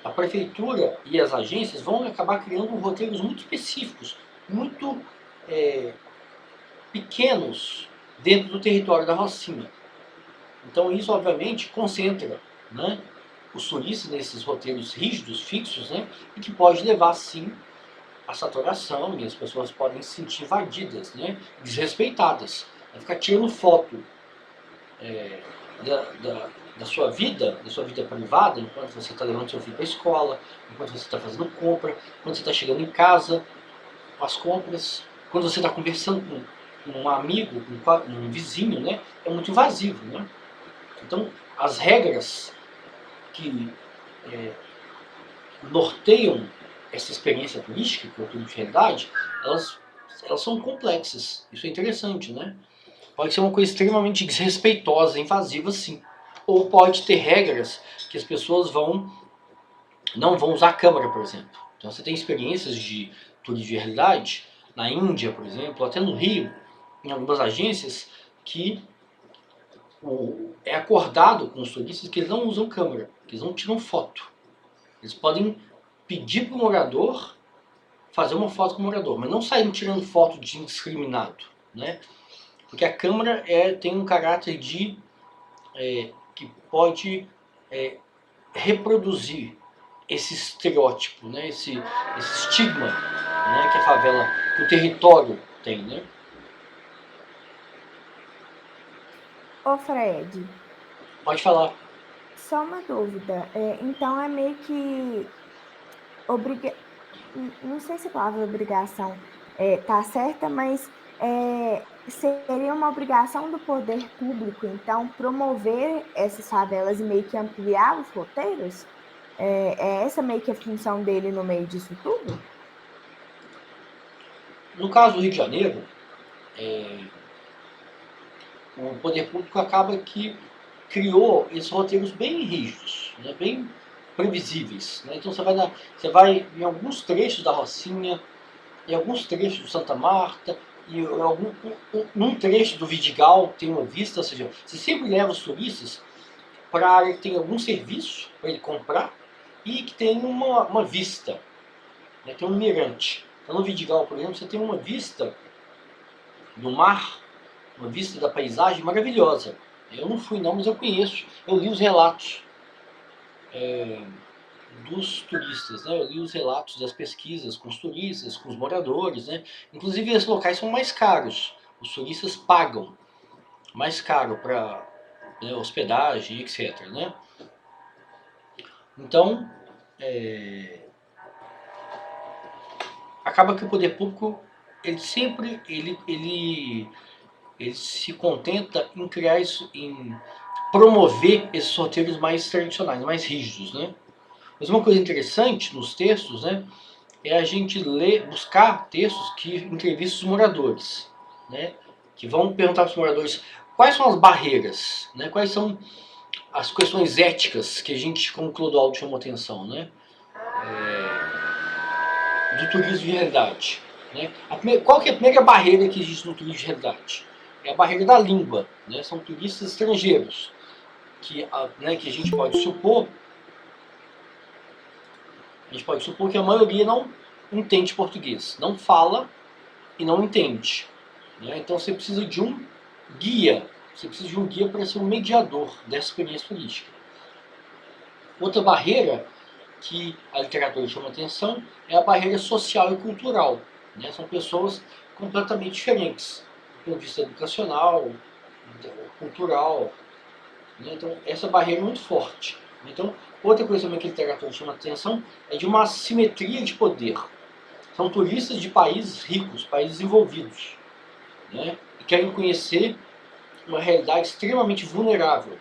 a prefeitura e as agências vão acabar criando roteiros muito específicos, muito pequenos dentro do território da Rocinha. Então isso, obviamente, concentra, né, os turistas nesses roteiros rígidos, fixos, né, e que pode levar, sim, à saturação, e as pessoas podem se sentir invadidas, né, desrespeitadas. Vai ficar tirando foto da sua vida privada, enquanto você está levando seu filho para a escola, enquanto você está fazendo compra, quando você está chegando em casa, com as compras, quando você está conversando com um amigo, com um vizinho, né, é muito invasivo, né? Então, as regras que norteiam essa experiência turística, que é o turismo de realidade, elas são complexas. Isso é interessante, né? Pode ser uma coisa extremamente desrespeitosa, invasiva, sim. Ou pode ter regras que as pessoas não vão usar a câmera, por exemplo. Então você tem experiências de turismo de realidade, na Índia, por exemplo, até no Rio, em algumas agências, que é acordado com os turistas que eles não usam câmera, que eles não tiram foto. Eles podem pedir para o morador fazer uma foto com o morador, mas não saírem tirando foto de indiscriminado, né? Porque a câmera tem um caráter de que pode reproduzir esse estereótipo, né? esse estigma, né? Que a favela, que o território tem, né? Ô Fred, Pode falar. só uma dúvida. Então é meio que não sei se a palavra obrigação tá certa, mas seria uma obrigação do poder público, então, promover essas favelas e meio que ampliar os roteiros? É essa meio que a função dele no meio disso tudo? No caso do Rio de Janeiro, o poder público acaba que criou esses roteiros bem rígidos, né, bem previsíveis. Né? Então você vai em alguns trechos da Rocinha, em alguns trechos do Santa Marta, e num trecho do Vidigal tem uma vista, ou seja, você sempre leva os turistas para a área que tem algum serviço para ele comprar e que tem uma vista, né, tem um mirante. Então no Vidigal, por exemplo, você tem uma vista do mar, uma vista da paisagem maravilhosa. Eu não fui não, mas eu conheço, eu li os relatos dos turistas, né? Eu li os relatos das pesquisas com os turistas, com os moradores, né? Inclusive esses locais são mais caros, os turistas pagam mais caro para hospedagem, etc, né? Então, acaba que o poder público ele sempre ele se contenta em criar isso, em promover esses roteiros mais tradicionais, mais rígidos, né? Mas uma coisa interessante nos textos, né, é a gente buscar textos que entrevistam os moradores, né, que vão perguntar para os moradores quais são as barreiras, né, quais são as questões éticas que a gente, como o Clodoaldo chamou atenção, né, do turismo de realidade. Né? Qual que é a primeira barreira que existe no turismo de realidade? É a barreira da língua, né? São turistas estrangeiros, que a gente pode supor que a maioria não entende português, não fala e não entende. Né? Então você precisa de um guia, para ser um mediador dessa experiência turística. Outra barreira que a literatura chama atenção é a barreira social e cultural. Né? São pessoas completamente diferentes. ponto de vista educacional, cultural. Né? Então, essa barreira é muito forte. Então, outra coisa também que a literatura chama atenção é de uma assimetria de poder. São turistas de países ricos, países desenvolvidos, né? E querem conhecer uma realidade extremamente vulnerável.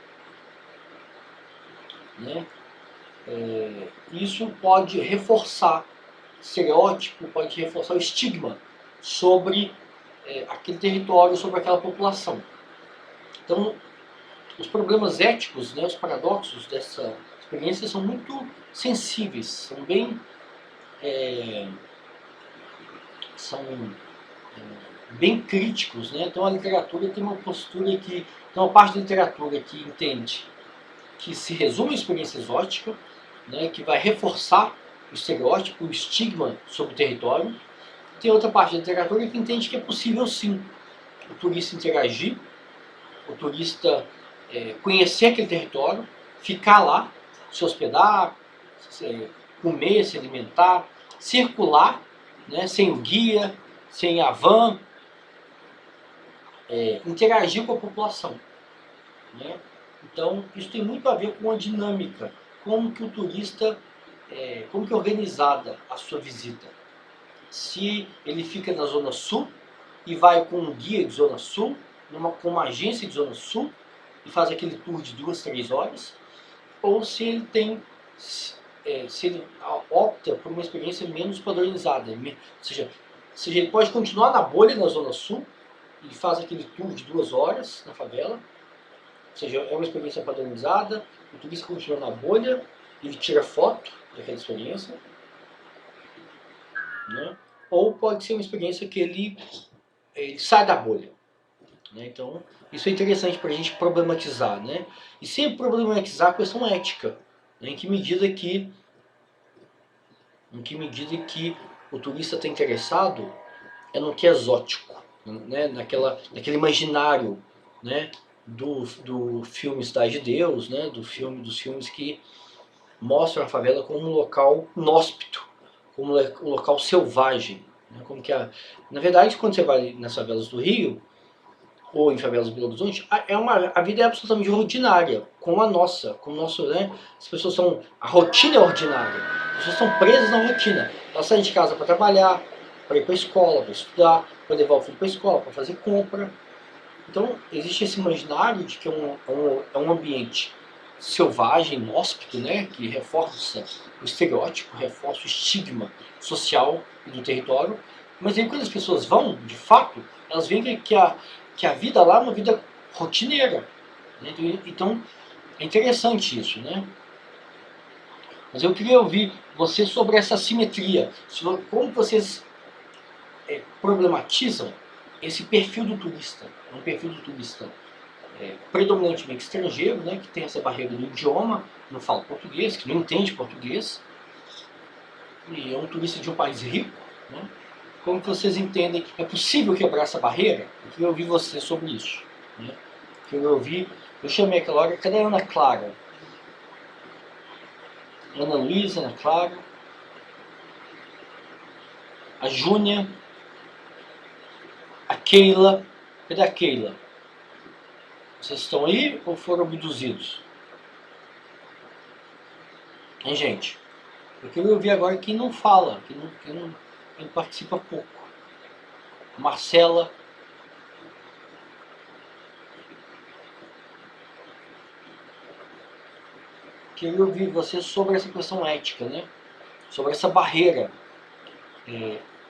Né? Isso pode reforçar estereótipo, pode reforçar o estigma sobre aquele território, sobre aquela população. Então, os problemas éticos, né, os paradoxos dessa experiência são muito sensíveis, são bem críticos. Né? Então, a literatura tem uma postura que... Tem uma parte da literatura que entende que se resume a experiência exótica, né, que vai reforçar o estereótipo, o estigma sobre o território. Tem outra parte da literatura que entende que é possível, sim, o turista interagir, o turista conhecer aquele território, ficar lá, se hospedar, comer, se alimentar, circular, né, sem o guia, sem a van, interagir com a população. Né? Então, isso tem muito a ver com a dinâmica, como que o turista, como que é organizada a sua visita. Se ele fica na Zona Sul e vai com um guia de Zona Sul, com uma agência de Zona Sul, e faz aquele tour de 2, 3 horas, ou se ele se ele opta por uma experiência menos padronizada. Ou seja, ele pode continuar na bolha na Zona Sul e faz aquele tour de 2 horas na favela. Ou seja, é uma experiência padronizada, o turista continua na bolha, ele tira foto daquela experiência. Né? Ou pode ser uma experiência que ele sai da bolha. Né? Então, isso é interessante para a gente problematizar. Né? E sempre problematizar a questão ética. Né? Em que medida que o turista está interessado no que é exótico, né? naquele imaginário, né? do filme Cidade de Deus, né? dos filmes que mostram a favela como um local inóspito, como um local selvagem. Né? Como que na verdade, quando você vai nas favelas do Rio, ou em favelas do Belo Horizonte, a vida é absolutamente ordinária, como a nossa, como o nosso, né? As pessoas a rotina é ordinária, as pessoas estão presas na rotina. Elas saem de casa para trabalhar, para ir para a escola, para estudar, para levar o filho para a escola, para fazer compra. Então, existe esse imaginário de que é um ambiente selvagem, inóspito, né? Que reforça o estereótipo, reforça o estigma social do território. Mas aí, quando as pessoas vão, de fato, elas veem que a vida lá é uma vida rotineira. Né? Então, é interessante isso. Né? Mas eu queria ouvir você sobre essa assimetria, sobre como vocês problematizam esse perfil do turista. Um perfil do turista predominantemente estrangeiro, né? Que tem essa barreira do idioma, não fala português, que não entende português, e é um turista de um país rico. Né? Como que vocês entendem que é possível quebrar essa barreira? Eu queria ouvir você sobre isso. Né? Eu chamei aquela hora, cadê a Ana Clara? Ana Luísa, Ana Clara, a Júnia, a Keila. Cadê a Keila? Vocês estão aí ou foram abduzidos? Hein, gente? Eu queria ouvir agora quem não fala, quem participa pouco. Marcela. Queria ouvir você sobre essa questão ética, né? Sobre essa barreira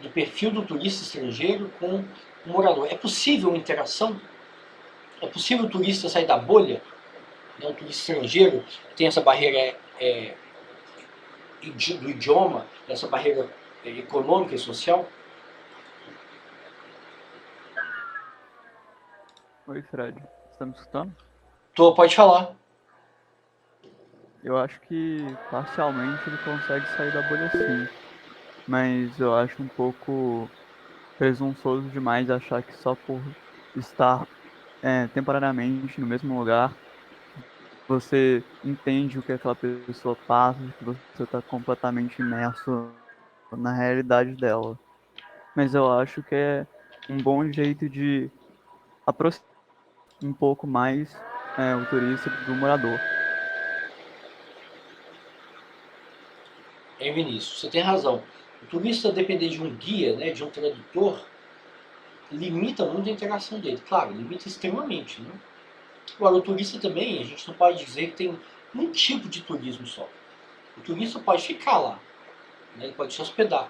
do perfil do turista estrangeiro com o morador. É possível uma interação? É possível o turista sair da bolha? Né? Um turista estrangeiro que tem essa barreira do idioma, essa barreira econômica e social? Oi, Fred. Você tá me escutando? Pode falar. Eu acho que parcialmente ele consegue sair da bolha sim, mas eu acho um pouco presunçoso demais achar que só por estar temporariamente no mesmo lugar você entende o que aquela pessoa passa, que você está completamente imerso na realidade dela. Mas eu acho que é um bom jeito de aproxima um pouco mais o turista do morador. Vinícius, você tem razão. O turista depender de um guia, né, de um tradutor, limita muito a interação dele. Claro, limita extremamente, né? Agora, o turista também, a gente não pode dizer que tem um tipo de turismo só. O turista pode ficar lá, né? Ele pode se hospedar,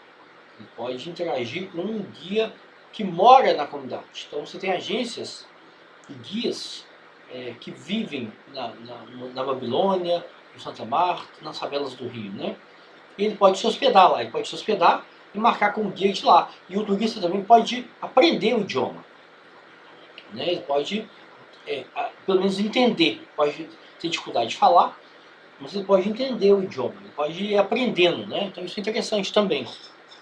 ele pode interagir com um guia que mora na comunidade. Então, você tem agências e guias que vivem na Babilônia, no Santa Marta, nas favelas do Rio, né? E ele pode se hospedar lá, ele pode se hospedar e marcar como guia de lá. E o turista também pode aprender o idioma, né? Ele pode, pelo menos, entender. Pode ter dificuldade de falar, mas ele pode entender o idioma, ele pode ir aprendendo, né? Então isso é interessante também.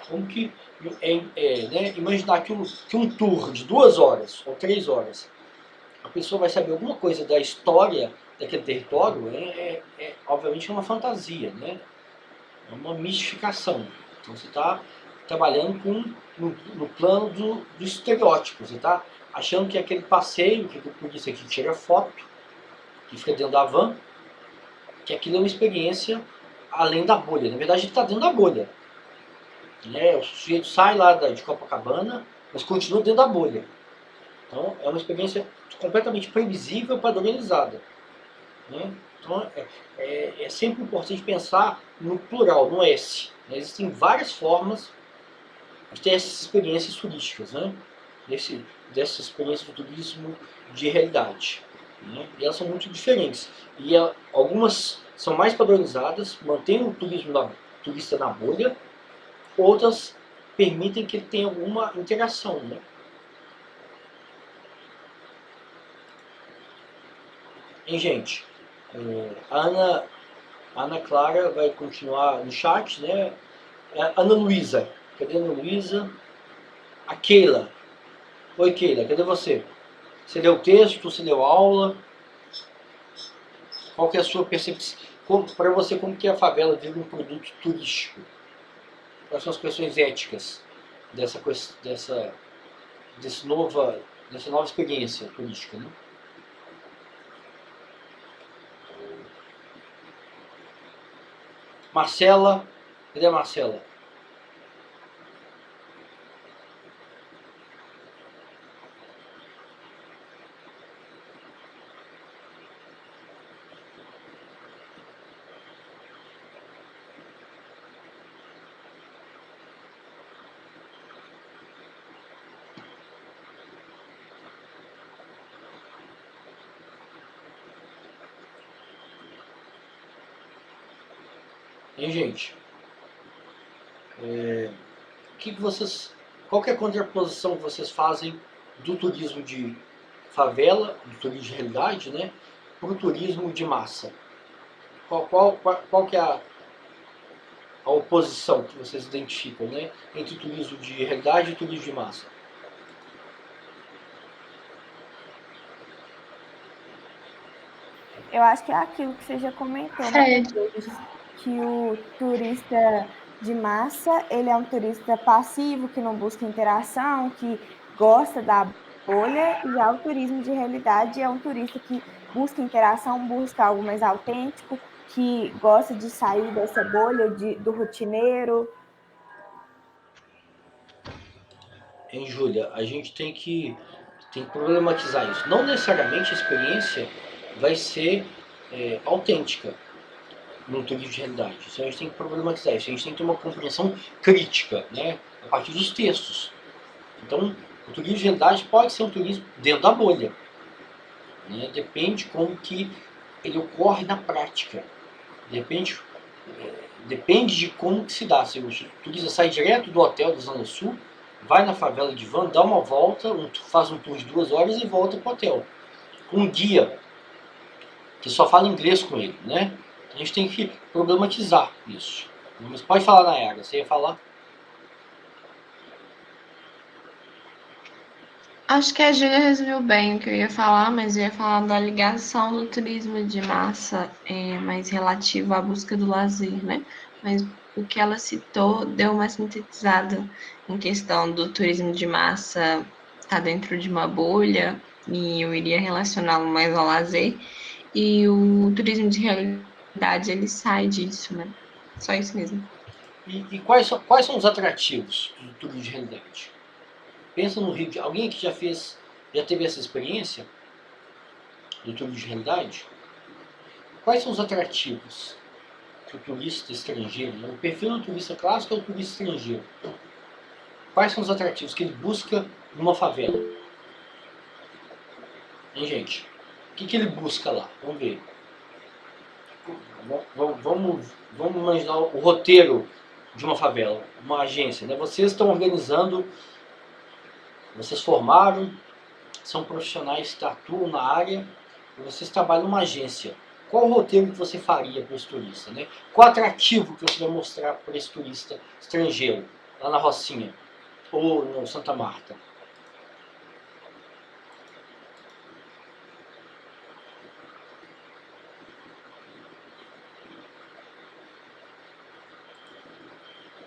Como que né, imaginar que um tour de 2 horas ou 3 horas, a pessoa vai saber alguma coisa da história daquele território, obviamente é uma fantasia, né? É uma mistificação. Então você está trabalhando no plano do estereótipo. Você está achando que aquele passeio, que o turista que tira foto, que fica dentro da van, que aquilo é uma experiência além da bolha. Na verdade, ele está dentro da bolha. Né? O sujeito sai lá de Copacabana, mas continua dentro da bolha. Então, é uma experiência completamente previsível, padronizada. Né? Então, é sempre importante pensar no plural, no S. Né? Existem várias formas de ter essas experiências turísticas, né? Dessas experiências do turismo de realidade. Né? E elas são muito diferentes. E algumas são mais padronizadas, mantêm o turista na bolha, outras permitem que ele tenha alguma interação. Né? Hein, gente? A Ana Clara vai continuar no chat, né? Ana Luísa. Cadê a Ana Luísa? A Keila. Oi, Keila, cadê você? Você leu o texto? Você leu a aula? Qual que é a sua percepção? Para você, como que a favela vira um produto turístico? Quais são as questões éticas dessa nova experiência turística, né? Marcela, cadê a Marcela? Hein, gente? Qual que é a contraposição que vocês fazem do turismo de favela, do turismo de realidade, né, para o turismo de massa? Qual que é a oposição que vocês identificam, né, entre o turismo de realidade e o turismo de massa? Eu acho que é aquilo que você já comentou, né? Que o turista de massa, ele é um turista passivo, que não busca interação, que gosta da bolha, e já o turismo de realidade é um turista que busca interação, busca algo mais autêntico, que gosta de sair dessa bolha do rotineiro. Hein, Júlia? A gente tem que problematizar isso. Não necessariamente a experiência vai ser autêntica no turismo de realidade. Isso a gente tem que problematizar isso. A gente tem que ter uma compreensão crítica, né, a partir dos textos. Então, o turismo de realidade pode ser um turismo dentro da bolha. Né? Depende como que ele ocorre na prática. Depende de como que se dá. Se o turista sai direto do hotel da Zona Sul, vai na favela de van, dá uma volta, faz um tour de 2 horas e volta para o hotel. Um guia que só fala inglês com ele, né? A gente tem que problematizar isso. Mas pode falar, Nayara, você ia falar? Acho que a Júlia resumiu bem o que eu ia falar, mas eu ia falar da ligação do turismo de massa mais relativo à busca do lazer, né? Mas o que ela citou deu uma sintetizada em questão do turismo de massa estar dentro de uma bolha E eu iria relacioná-lo mais ao lazer. E o turismo de realidade, ele sai disso, né? Só isso mesmo. E quais são os atrativos do turismo de realidade? Pensa no Rio de alguém que já teve essa experiência do turismo de realidade? Quais são os atrativos que o turista estrangeiro, o perfil do turista clássico é o turista estrangeiro. Quais são os atrativos que ele busca numa favela? Hein, gente? O que ele busca lá? Vamos ver. Vamos imaginar o roteiro de uma favela, uma agência, né? Vocês estão organizando, vocês formaram, são profissionais que atuam na área, e vocês trabalham numa agência. Qual o roteiro que você faria para esse turista, né? Qual atrativo que você vai mostrar para esse turista estrangeiro, lá na Rocinha, ou no Santa Marta?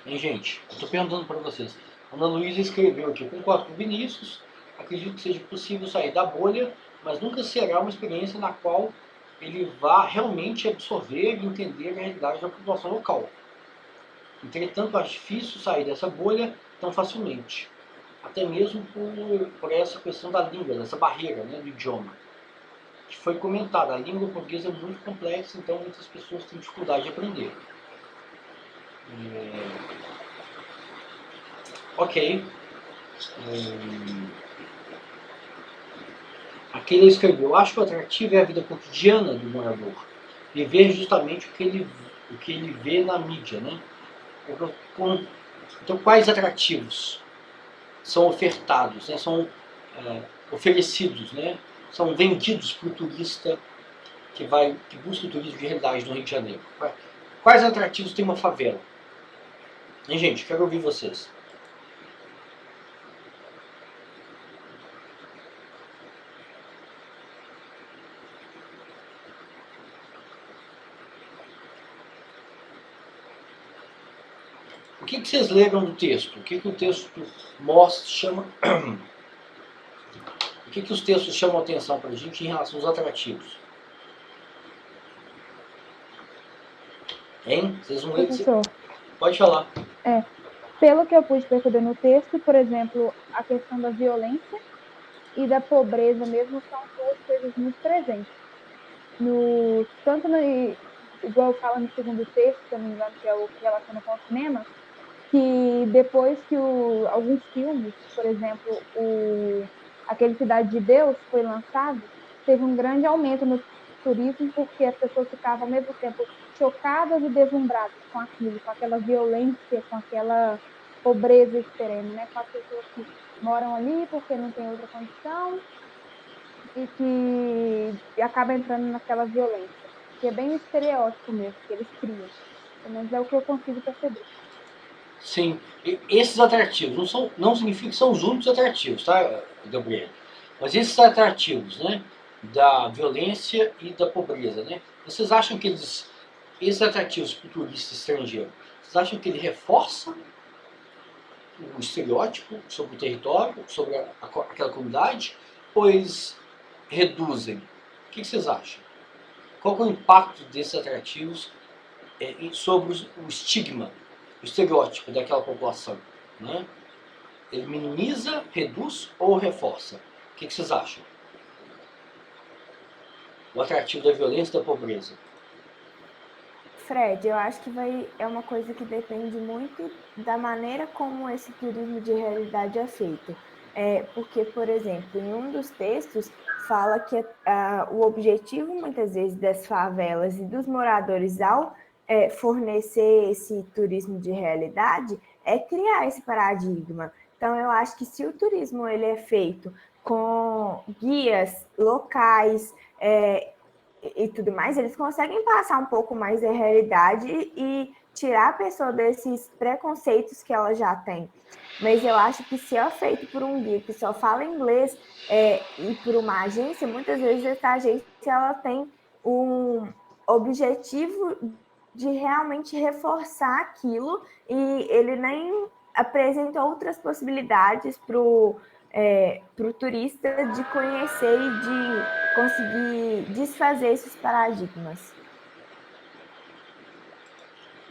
Hein, gente? Eu estou perguntando para vocês. A Ana Luísa escreveu aqui, eu concordo com o Vinícius, acredito que seja possível sair da bolha, mas nunca será uma experiência na qual ele vá realmente absorver e entender a realidade da população local. Entretanto, acho difícil sair dessa bolha tão facilmente, até mesmo por essa questão da língua, dessa barreira, né, do idioma, que foi comentada. A língua portuguesa é muito complexa, então muitas pessoas têm dificuldade de aprender. Ok. Aqui ele escreveu: acho que o atrativo é a vida cotidiana do morador, viver justamente o que ele vê na mídia, né? Então, quais atrativos são ofertados, né? São oferecidos, né? São vendidos para o turista que busca o turismo de realidade no Rio de Janeiro? Quais atrativos tem uma favela? Hein, gente? Quero ouvir vocês. O que vocês leram do texto? O que o texto mostra, chama... O que os textos chamam a atenção para a gente em relação aos atrativos? Hein? Vocês não leram? Professor, Pode falar. pelo que eu pude perceber no texto, por exemplo, a questão da violência e da pobreza mesmo são duas coisas muito presentes. Igual fala no segundo texto, se eu não me engano, que é o que relaciona com o cinema, que depois que alguns filmes, por exemplo, aquele Cidade de Deus foi lançado, teve um grande aumento no turismo, porque as pessoas ficavam ao mesmo tempo chocadas e deslumbradas com aquilo, com aquela violência, com aquela pobreza extrema, né? Com as pessoas que moram ali porque não tem outra condição e que acaba entrando naquela violência, que é bem o estereótipo mesmo que eles criam. Pelo menos é o que eu consigo perceber. Sim, esses atrativos não significa que são os únicos atrativos, tá, Gabriel? Mas esses atrativos, né, da violência e da pobreza, né? Vocês acham que esses atrativos para o turista estrangeiro, vocês acham que ele reforça o estereótipo sobre o território, sobre aquela comunidade, ou eles reduzem? O que vocês acham? Qual é o impacto desses atrativos sobre o estigma, o estereótipo daquela população, né? Ele minimiza, reduz ou reforça? O que vocês acham? O atrativo da violência e da pobreza. Fred, eu acho que é uma coisa que depende muito da maneira como esse turismo de realidade é feito. Porque, por exemplo, em um dos textos fala que o objetivo, muitas vezes, das favelas e dos moradores ao fornecer esse turismo de realidade é criar esse paradigma. Então, eu acho que se o turismo ele é feito com guias locais e tudo mais, eles conseguem passar um pouco mais da realidade e tirar a pessoa desses preconceitos que ela já tem. Mas eu acho que se é feito por um guia que só fala inglês e por uma agência, muitas vezes essa agência ela tem um objetivo de realmente reforçar aquilo e ele nem apresenta outras possibilidades para o para o turista de conhecer e de conseguir desfazer esses paradigmas.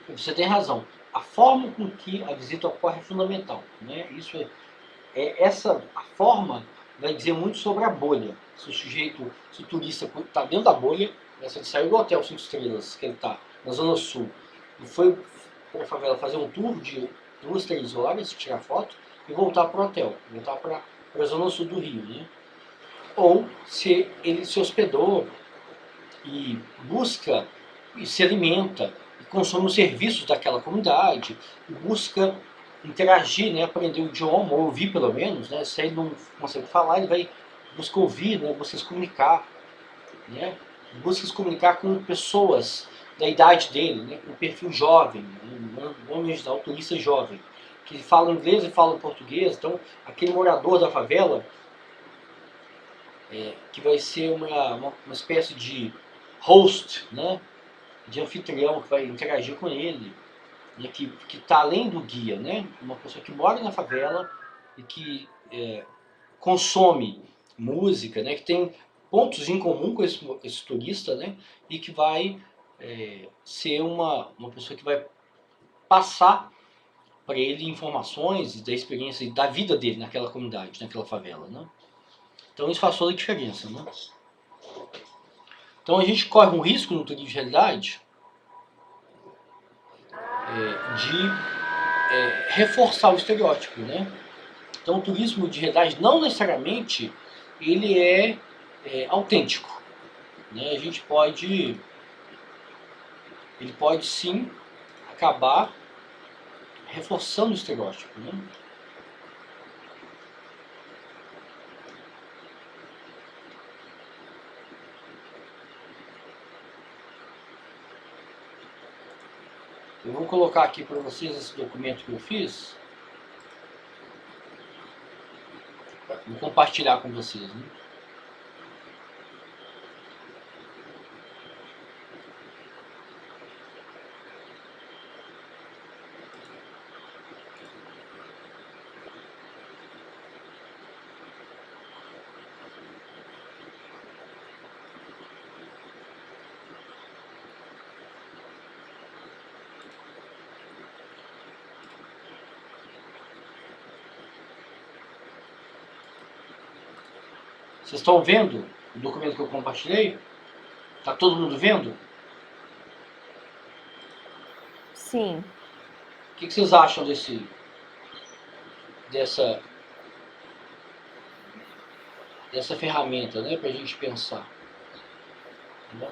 Você tem razão. A forma com que a visita ocorre é fundamental, né? Isso a forma vai dizer muito sobre a bolha. Se o turista está dentro da bolha, né, se ele saiu do hotel 5 estrelas, que ele está na Zona Sul, e foi para a favela fazer um tour de 2, 3 horas, tirar foto, e voltar para o hotel, voltar para a Zona Sul do Rio, né? Ou se ele se hospedou e busca e se alimenta e consome os serviços daquela comunidade e busca interagir, né, aprender o idioma, ou ouvir pelo menos, né, se ele não consegue falar, ele vai buscar ouvir, né, busca se comunicar, né, busca se comunicar com pessoas da idade dele, né, com um perfil jovem, né, vamos imaginar o turista jovem, que fala inglês e fala português, então aquele morador da favela, que vai ser uma espécie de host, né, de anfitrião que vai interagir com ele, né, que está além do guia, né, uma pessoa que mora na favela e que consome música, né, que tem pontos em comum com esse turista, né, e que vai ser uma pessoa que vai passar para ele informações da experiência e da vida dele naquela comunidade, naquela favela, né. Então isso faz toda a diferença, né. Então a gente corre um risco no turismo de realidade de reforçar o estereótipo, né? Então o turismo de realidade não necessariamente ele é autêntico, né? Ele pode sim acabar reforçando o estereótipo, né? Eu vou colocar aqui para vocês esse documento que eu fiz. Vou compartilhar com vocês, né? Vocês estão vendo o documento que eu compartilhei? Está todo mundo vendo? Sim. O que vocês acham dessa ferramenta, né, para a gente pensar? Tá bom?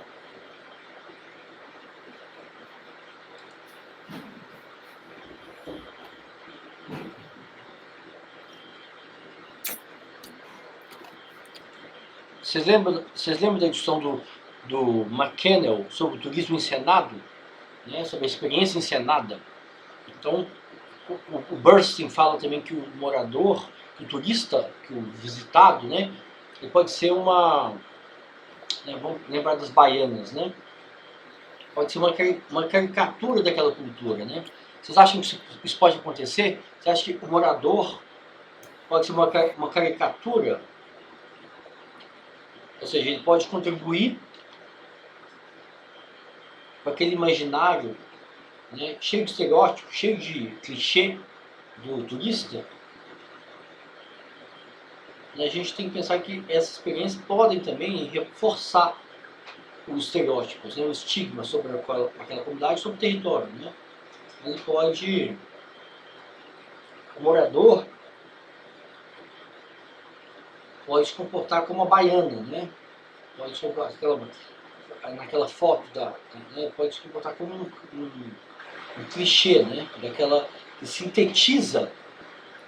Vocês lembram da discussão do McKennell sobre o turismo encenado? Né, sobre a experiência encenada? Então, o Bernstein fala também que o morador, que o turista, que o visitado, né, ele pode ser né, vamos lembrar das baianas, né? Pode ser uma caricatura daquela cultura, né? Vocês acham que isso pode acontecer? Você acha que o morador pode ser uma caricatura? Ou seja, ele pode contribuir para aquele imaginário, né, cheio de estereótipos, cheio de clichê do turista. E a gente tem que pensar que essas experiências podem também reforçar os estereótipos, né, o estigma sobre aquela comunidade, sobre o território. Né? O morador pode se comportar como a baiana, né? Pode se comportar naquela foto, né? Pode se comportar como um clichê, né? Que sintetiza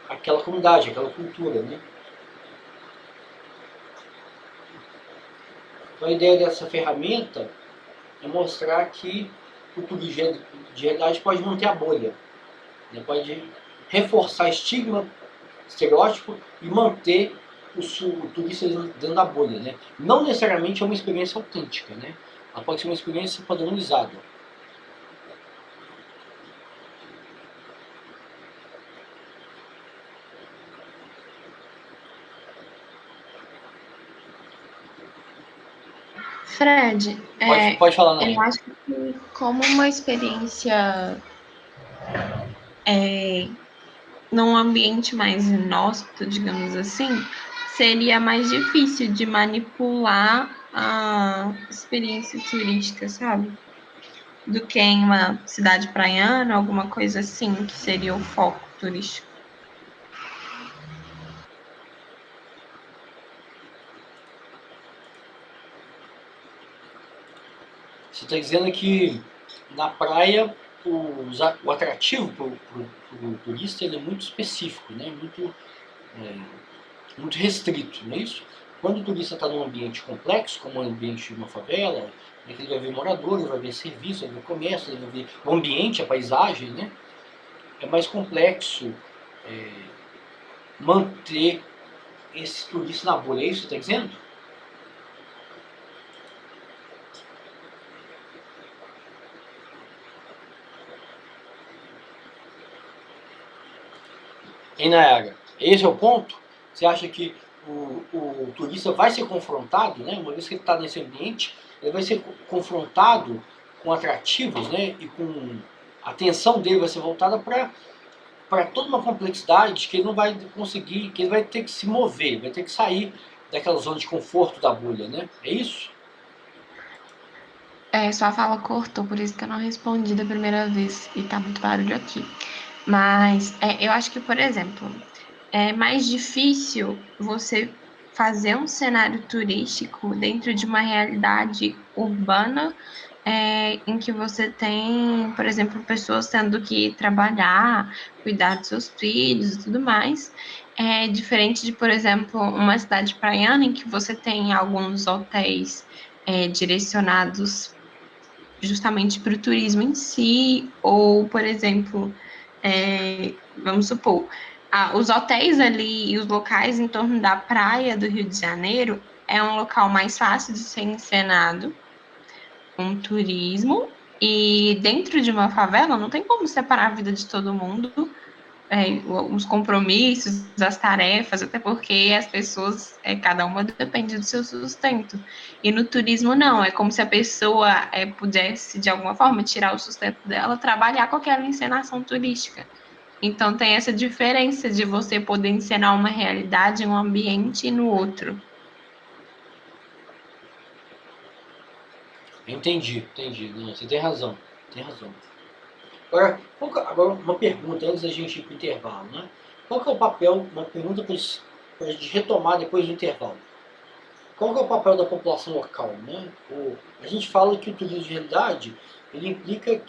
aquela comunidade, aquela cultura, né? Então a ideia dessa ferramenta é mostrar que o turismo de realidade pode manter a bolha, né? Pode reforçar estigma, estereótipo e manter o turista dentro da bolha, né? Não necessariamente é uma experiência autêntica, né? Ela pode ser uma experiência padronizada. Fred, Pode falar, eu Nair. acho que como uma experiência num ambiente mais inóspito, digamos assim, seria mais difícil de manipular a experiência turística, sabe? Do que em uma cidade praiana, alguma coisa assim, que seria o foco turístico. Você está dizendo que na praia o atrativo para o turista ele é muito específico, né? Muito restrito, não é isso? Quando o turista está num ambiente complexo, como o ambiente de uma favela, ele vai ver morador, ele vai ver serviço, ele vai ver comércio, ele vai ver o ambiente, a paisagem, né? É mais complexo manter esse turista na bolha, é isso que você está dizendo? Em Nayara, esse é o ponto? Você acha que o turista vai ser confrontado, né? Uma vez que ele está nesse ambiente, ele vai ser confrontado com atrativos, né? E com a atenção dele vai ser voltada para toda uma complexidade que ele não vai conseguir, que ele vai ter que se mover, vai ter que sair daquela zona de conforto da bolha, né? É isso? Sua fala cortou, por isso que eu não respondi da primeira vez e tá muito barulho aqui. Mas eu acho que, por exemplo, é mais difícil você fazer um cenário turístico dentro de uma realidade urbana em que você tem, por exemplo, pessoas tendo que trabalhar, cuidar dos seus filhos e tudo mais. É diferente de, por exemplo, uma cidade praiana em que você tem alguns hotéis direcionados justamente para o turismo em si, ou, por exemplo, vamos supor, os hotéis ali e os locais em torno da praia do Rio de Janeiro é um local mais fácil de ser encenado, um turismo, e dentro de uma favela não tem como separar a vida de todo mundo, os compromissos, as tarefas, até porque as pessoas, cada uma depende do seu sustento. E no turismo, não, é como se a pessoa pudesse, de alguma forma, tirar o sustento dela, trabalhar com aquela encenação turística. Então, tem essa diferença de você poder encenar uma realidade em um ambiente e no outro. Entendi. Não, você tem razão. Agora uma pergunta antes da gente ir para o intervalo, né? Qual que é o papel, uma pergunta para a gente retomar depois do intervalo. Qual que é o papel da população local, né? A gente fala que o turismo de realidade, ele implica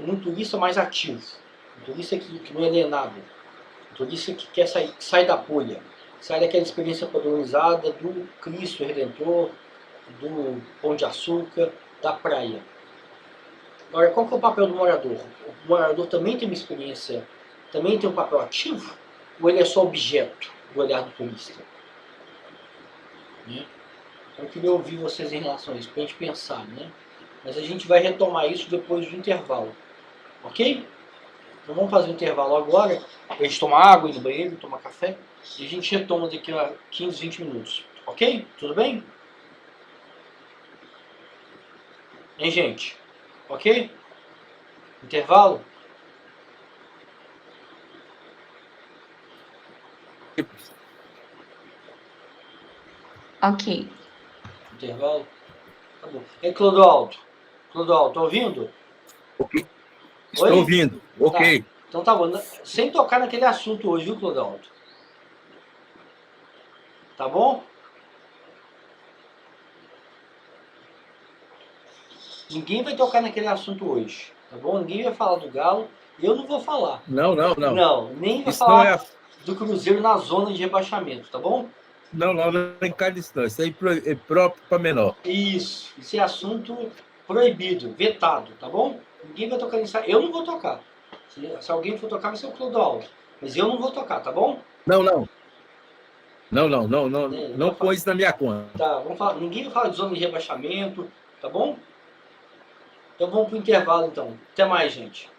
num turista mais ativo, um turista que não é alienado, um turista que quer sair, que sai da bolha, sai daquela experiência padronizada do Cristo Redentor, do Pão de Açúcar, da praia. Agora, qual que é o papel do morador? O morador também tem uma experiência, também tem um papel ativo? Ou ele é só objeto do olhar do turista? Né? Eu queria ouvir vocês em relação a isso, para a gente pensar, né? Mas a gente vai retomar isso depois do intervalo, ok? Então vamos fazer um intervalo agora, para a gente tomar água, ir no banheiro, tomar café, e a gente retoma daqui a 15, 20 minutos, ok? Tudo bem? Hein, gente? Ok? Intervalo? Ok. Intervalo? Tá bom. E Clodoaldo? Clodoaldo, tá ouvindo? Ok. Estou Oi? ouvindo. Ok. Tá. Então tá bom. Sem tocar naquele assunto hoje, viu, Clodoaldo? Tá bom? Ninguém vai tocar naquele assunto hoje, tá bom? Ninguém vai falar do Galo. Eu não vou falar. Não. Não, nem vai Isso falar não é... do Cruzeiro na zona de rebaixamento, tá bom? Não é encardição. Isso aí é próprio para menor. Isso. Esse é assunto proibido, vetado, tá bom? Ninguém vai tocar nisso. Eu não vou tocar. Se alguém for tocar, vai ser o Clodoaldo. Mas eu não vou tocar, tá bom? Não põe isso na minha conta. Tá, vamos falar. Ninguém vai falar de zona de rebaixamento, tá bom? Então vamos pro intervalo então. Até mais, gente.